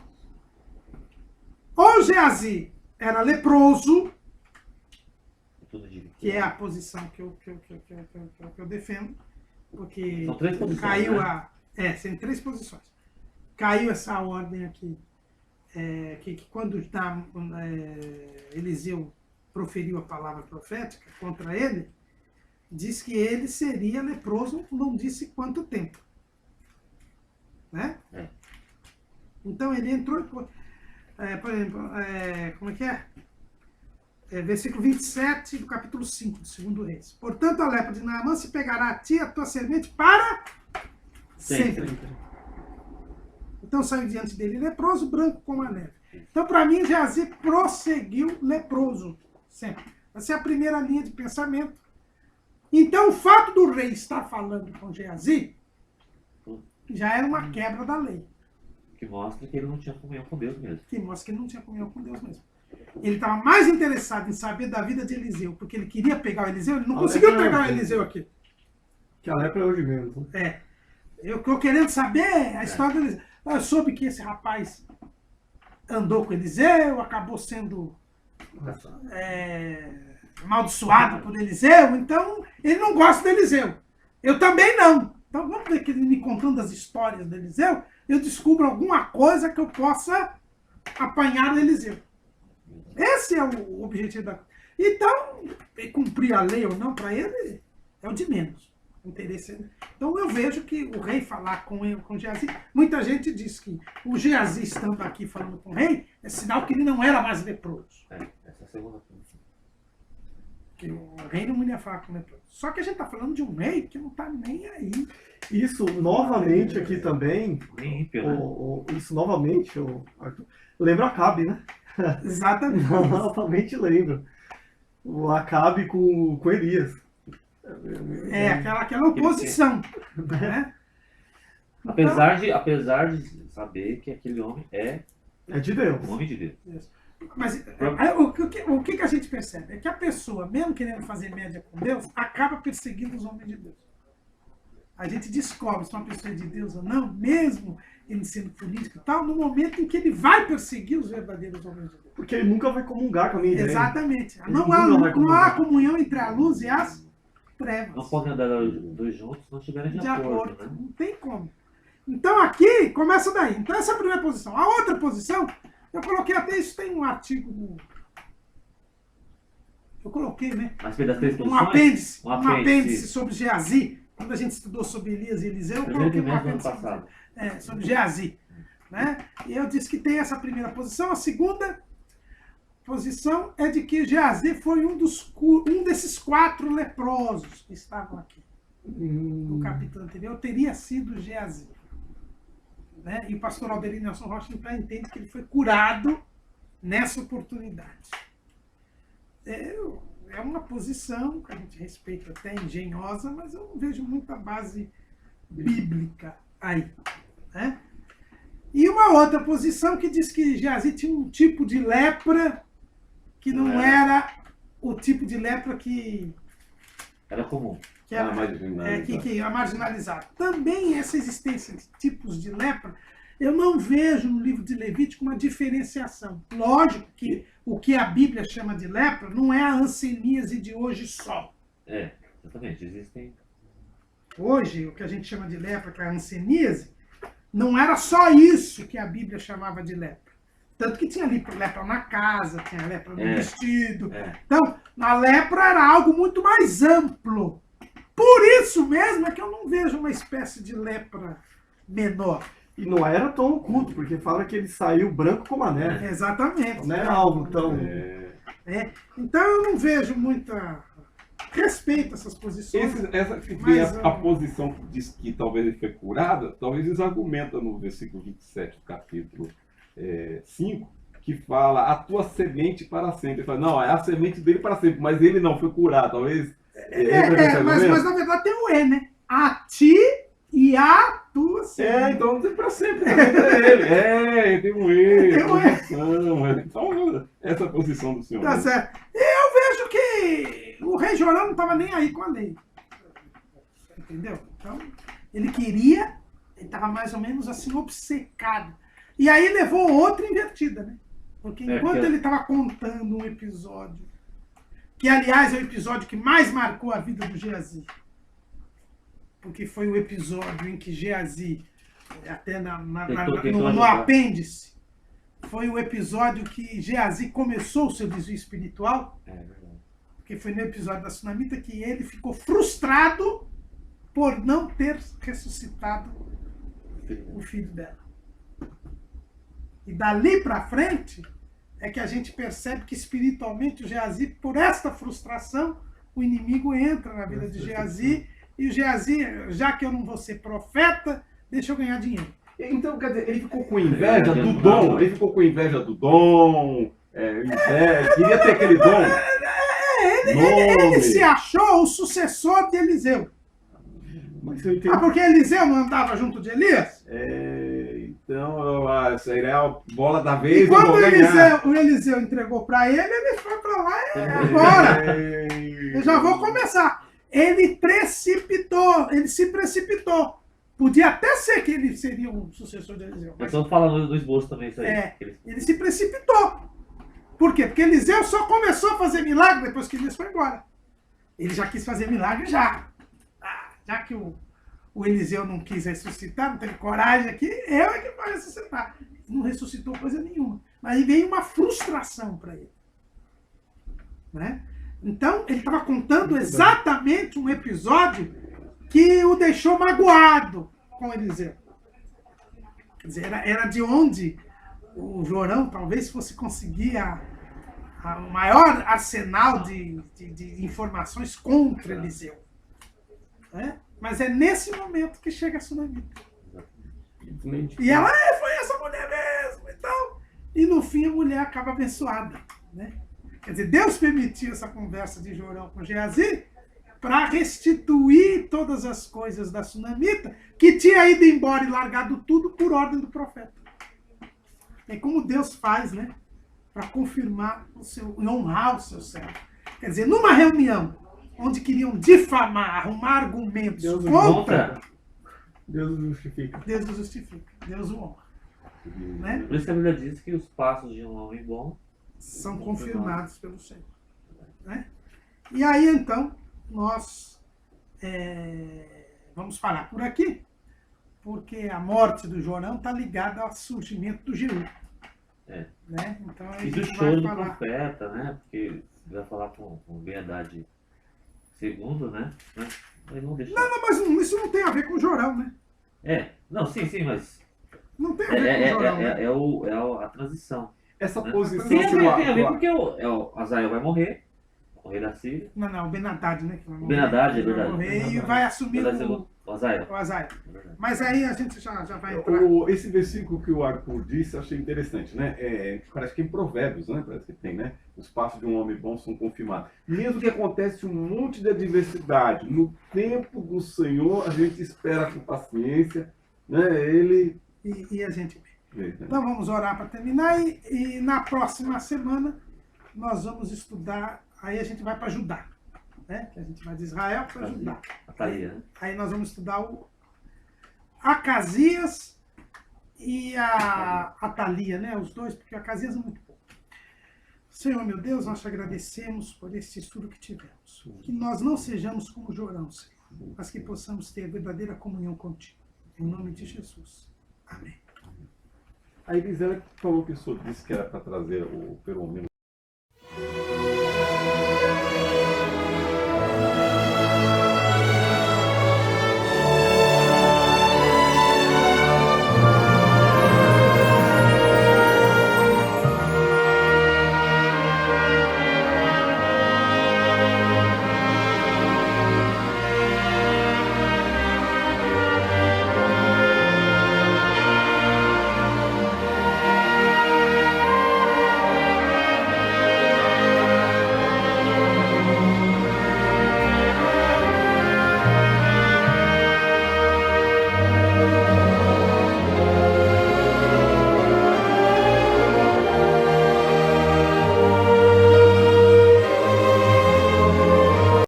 Ou Geazi era leproso, que é a posição que eu defendo, porque São 3 posições, caiu né? tem 3 posições. Caiu essa ordem aqui, que quando Eliseu proferiu a palavra profética contra ele, diz que ele seria leproso, não disse quanto tempo. Né? Então ele entrou, por exemplo, como é que é? Versículo 27 do capítulo 5 do 2 Reis. Portanto, a lepra de Naamã se pegará a ti, a tua semente, para sempre. Então saiu diante dele leproso, branco como a neve. Então, para mim, Geazi prosseguiu leproso. Sempre. Essa é a primeira linha de pensamento. Então, o fato do rei estar falando com Geazi já era uma quebra da lei. Que mostra que ele não tinha comunhão com Deus mesmo. Que mostra que ele não tinha comunhão com Deus mesmo. Ele estava mais interessado em saber da vida de Eliseu, porque ele queria pegar o Eliseu, ele não conseguiu pegar o Eliseu aqui. Que a lepra é hoje mesmo. Eu estou querendo saber a história do Eliseu. Eu soube que esse rapaz andou com Eliseu, acabou sendo amaldiçoado por Eliseu, então ele não gosta de Eliseu. Eu também não. Então vamos ver que ele me contando as histórias de Eliseu, eu descubro alguma coisa que eu possa apanhar o Eliseu. Esse é o objetivo da coisa. Então, cumprir a lei ou não para ele é o de menos. O interesse. Então eu vejo que o rei falar com Geazi, muita gente diz que o Geazi estando aqui falando com o rei é sinal que ele não era mais leproso. Essa é a segunda posição. Que o rei não ia falar com o leproso. Só que a gente está falando de um rei que não está nem aí. Isso novamente aqui também, Nem ímpio, né? isso novamente, Arthur, lembra Acabe, né? Exatamente. Novamente lembra. O Acabe com Elias. Aquela oposição. Né? Apesar de saber que aquele homem é de Deus. o homem de Deus. Mas o que a gente percebe? É que a pessoa, mesmo querendo fazer média com Deus, acaba perseguindo os homens de Deus. A gente descobre se uma pessoa é de Deus ou não, mesmo ele sendo político e tal, no momento em que ele vai perseguir os verdadeiros homens de Deus. Porque ele nunca vai comungar com a minha ideia. Exatamente. Ele Não nunca há comunhão entre a luz e as trevas. Não podem andar dois juntos se não estiverem de acordo. Né? Não tem como. Então aqui começa daí. Então essa é a primeira posição. A outra posição, eu coloquei até isso, tem um artigo no... Eu coloquei, né? Mas das 3 Um posições? apêndice sobre Geazi. Quando a gente estudou sobre Elias e Eliseu, eu coloquei um apêndice sobre Geazi. Né? E eu disse que tem essa primeira posição. A segunda posição é de que Geazi foi um desses 4 leprosos que estavam aqui. No capítulo anterior, teria sido Geazi. Né? E o pastor Alderino Nelson Rocha então entende que ele foi curado nessa oportunidade. É uma posição que a gente respeita até engenhosa, mas eu não vejo muita base bíblica aí. Né? E uma outra posição que diz que Geazi tinha um tipo de lepra que não era o tipo de lepra que era comum. Que é marginalizado. Também essa existência de tipos de lepra, eu não vejo no livro de Levítico uma diferenciação. Lógico que o que a Bíblia chama de lepra não é a hanseníase de hoje só. Exatamente. Existem hoje, o que a gente chama de lepra, que é a hanseníase, não era só isso que a Bíblia chamava de lepra. Tanto que tinha ali lepra na casa, tinha lepra no vestido. Então, a lepra era algo muito mais amplo. Por isso mesmo é que eu não vejo uma espécie de lepra menor. E não era tão oculto, porque fala que ele saiu branco como a neve. Exatamente. Não era algo tão... Então eu não vejo muita... respeito a essas posições. Essa que mas, vem a posição que diz que talvez ele foi curado, talvez eles argumentam no versículo 27 do capítulo 5, que fala a tua semente para sempre. Ele fala, não, é a semente dele para sempre, mas ele não foi curado, talvez... mas na verdade tem o né? A ti e a tua semente. Então não tem para sempre também para ele. Tem um posição. Então, essa posição do senhor. Tá certo. Eu vejo que o rei Jorão não estava nem aí com a lei. Entendeu? Então, ele queria, ele estava mais ou menos assim, obcecado. E aí levou outra invertida, né? Porque enquanto ele estava contando um episódio, que aliás é o episódio que mais marcou a vida do Geazi, porque foi o episódio em que Geazi, até no apêndice, foi o episódio que Geazi começou o seu desvio espiritual, porque foi no episódio da Sunamita que ele ficou frustrado por não ter ressuscitado o filho dela. E dali para frente é que a gente percebe que espiritualmente o Geazi, por esta frustração, o inimigo entra na vida de Geazi, e o Geazi, já que eu não vou ser profeta, deixa eu ganhar dinheiro. Então, quer dizer, ele ficou com inveja do dom, queria ter aquele dom. Ele se achou o sucessor de Eliseu. Mas eu entendo. Porque Eliseu não andava junto de Elias? Então, isso aí é a bola da vez. E quando o Eliseu entregou para ele foi para lá e agora. Eu já vou começar. Ele se precipitou. Podia até ser que ele seria um sucessor de Eliseu. Mas estamos falando do esboço também, isso aí. Ele se precipitou. Por quê? Porque Eliseu só começou a fazer milagre depois que Elias foi embora. Ele já quis fazer milagre já. Já que o Eliseu não quis ressuscitar, não teve coragem aqui, eu é que vou ressuscitar. Não ressuscitou coisa nenhuma. Aí veio uma frustração para ele. Né? Então, ele estava contando exatamente um episódio que o deixou magoado com Eliseu. Quer dizer, era de onde o Jorão talvez fosse conseguir o maior arsenal de informações contra Eliseu. Né? Mas é nesse momento que chega a Sunamita. E ela foi essa mulher mesmo e tal. E no fim a mulher acaba abençoada. Né? Quer dizer, Deus permitiu essa conversa de Jorão com Geazi para restituir todas as coisas da Sunamita, que tinha ido embora e largado tudo por ordem do profeta. É como Deus faz, né? Para confirmar e honrar o seu servo. Quer dizer, numa reunião onde queriam difamar, arrumar argumentos contra, Deus o justifica. Deus o justifica, Deus o honra. Né? Por isso que a Bíblia diz que os passos de um homem bom são confirmados pelo Senhor. Né? E aí, então, nós vamos parar por aqui, porque a morte do Jorão está ligada ao surgimento do Jeú. Né? Então, a e gente do choro do falar... profeta, né? Porque vai falar com Ben-Hadad II, né? Mas não deixa. Não, mas isso não tem a ver com o Jorão, né? Não, sim, mas não tem a ver com o Jorão. É a transição. Essa né? posição Tem a ver porque o Azael vai morrer, o rei da Síria. Não, o Ben-Hadad, né? O Ben-Hadad, é verdade. Vai morrer e vai assumir o Azael. Mas aí a gente já vai entrar. Esse versículo que o Arthur disse, eu achei interessante, né? Parece que em Provérbios, né? Parece que tem, né? Os passos de um homem bom são confirmados. Mesmo que acontece um monte de adversidade, no tempo do Senhor, a gente espera com paciência, né? Ele... E a gente vê. Então vamos orar para terminar e na próxima semana nós vamos estudar, aí a gente vai para Judá. Né? A gente vai de Israel para Judá. Aí nós vamos estudar o Acasias e a Atalia, né? Os dois, porque Acasias é muito pouco. Senhor, meu Deus, nós te agradecemos por esse estudo que tivemos. Que nós não sejamos como Jorão, Senhor. mas que possamos ter verdadeira comunhão contigo. Em nome de Jesus. Amém. A Elisela falou que o senhor disse que era para trazer o pergaminho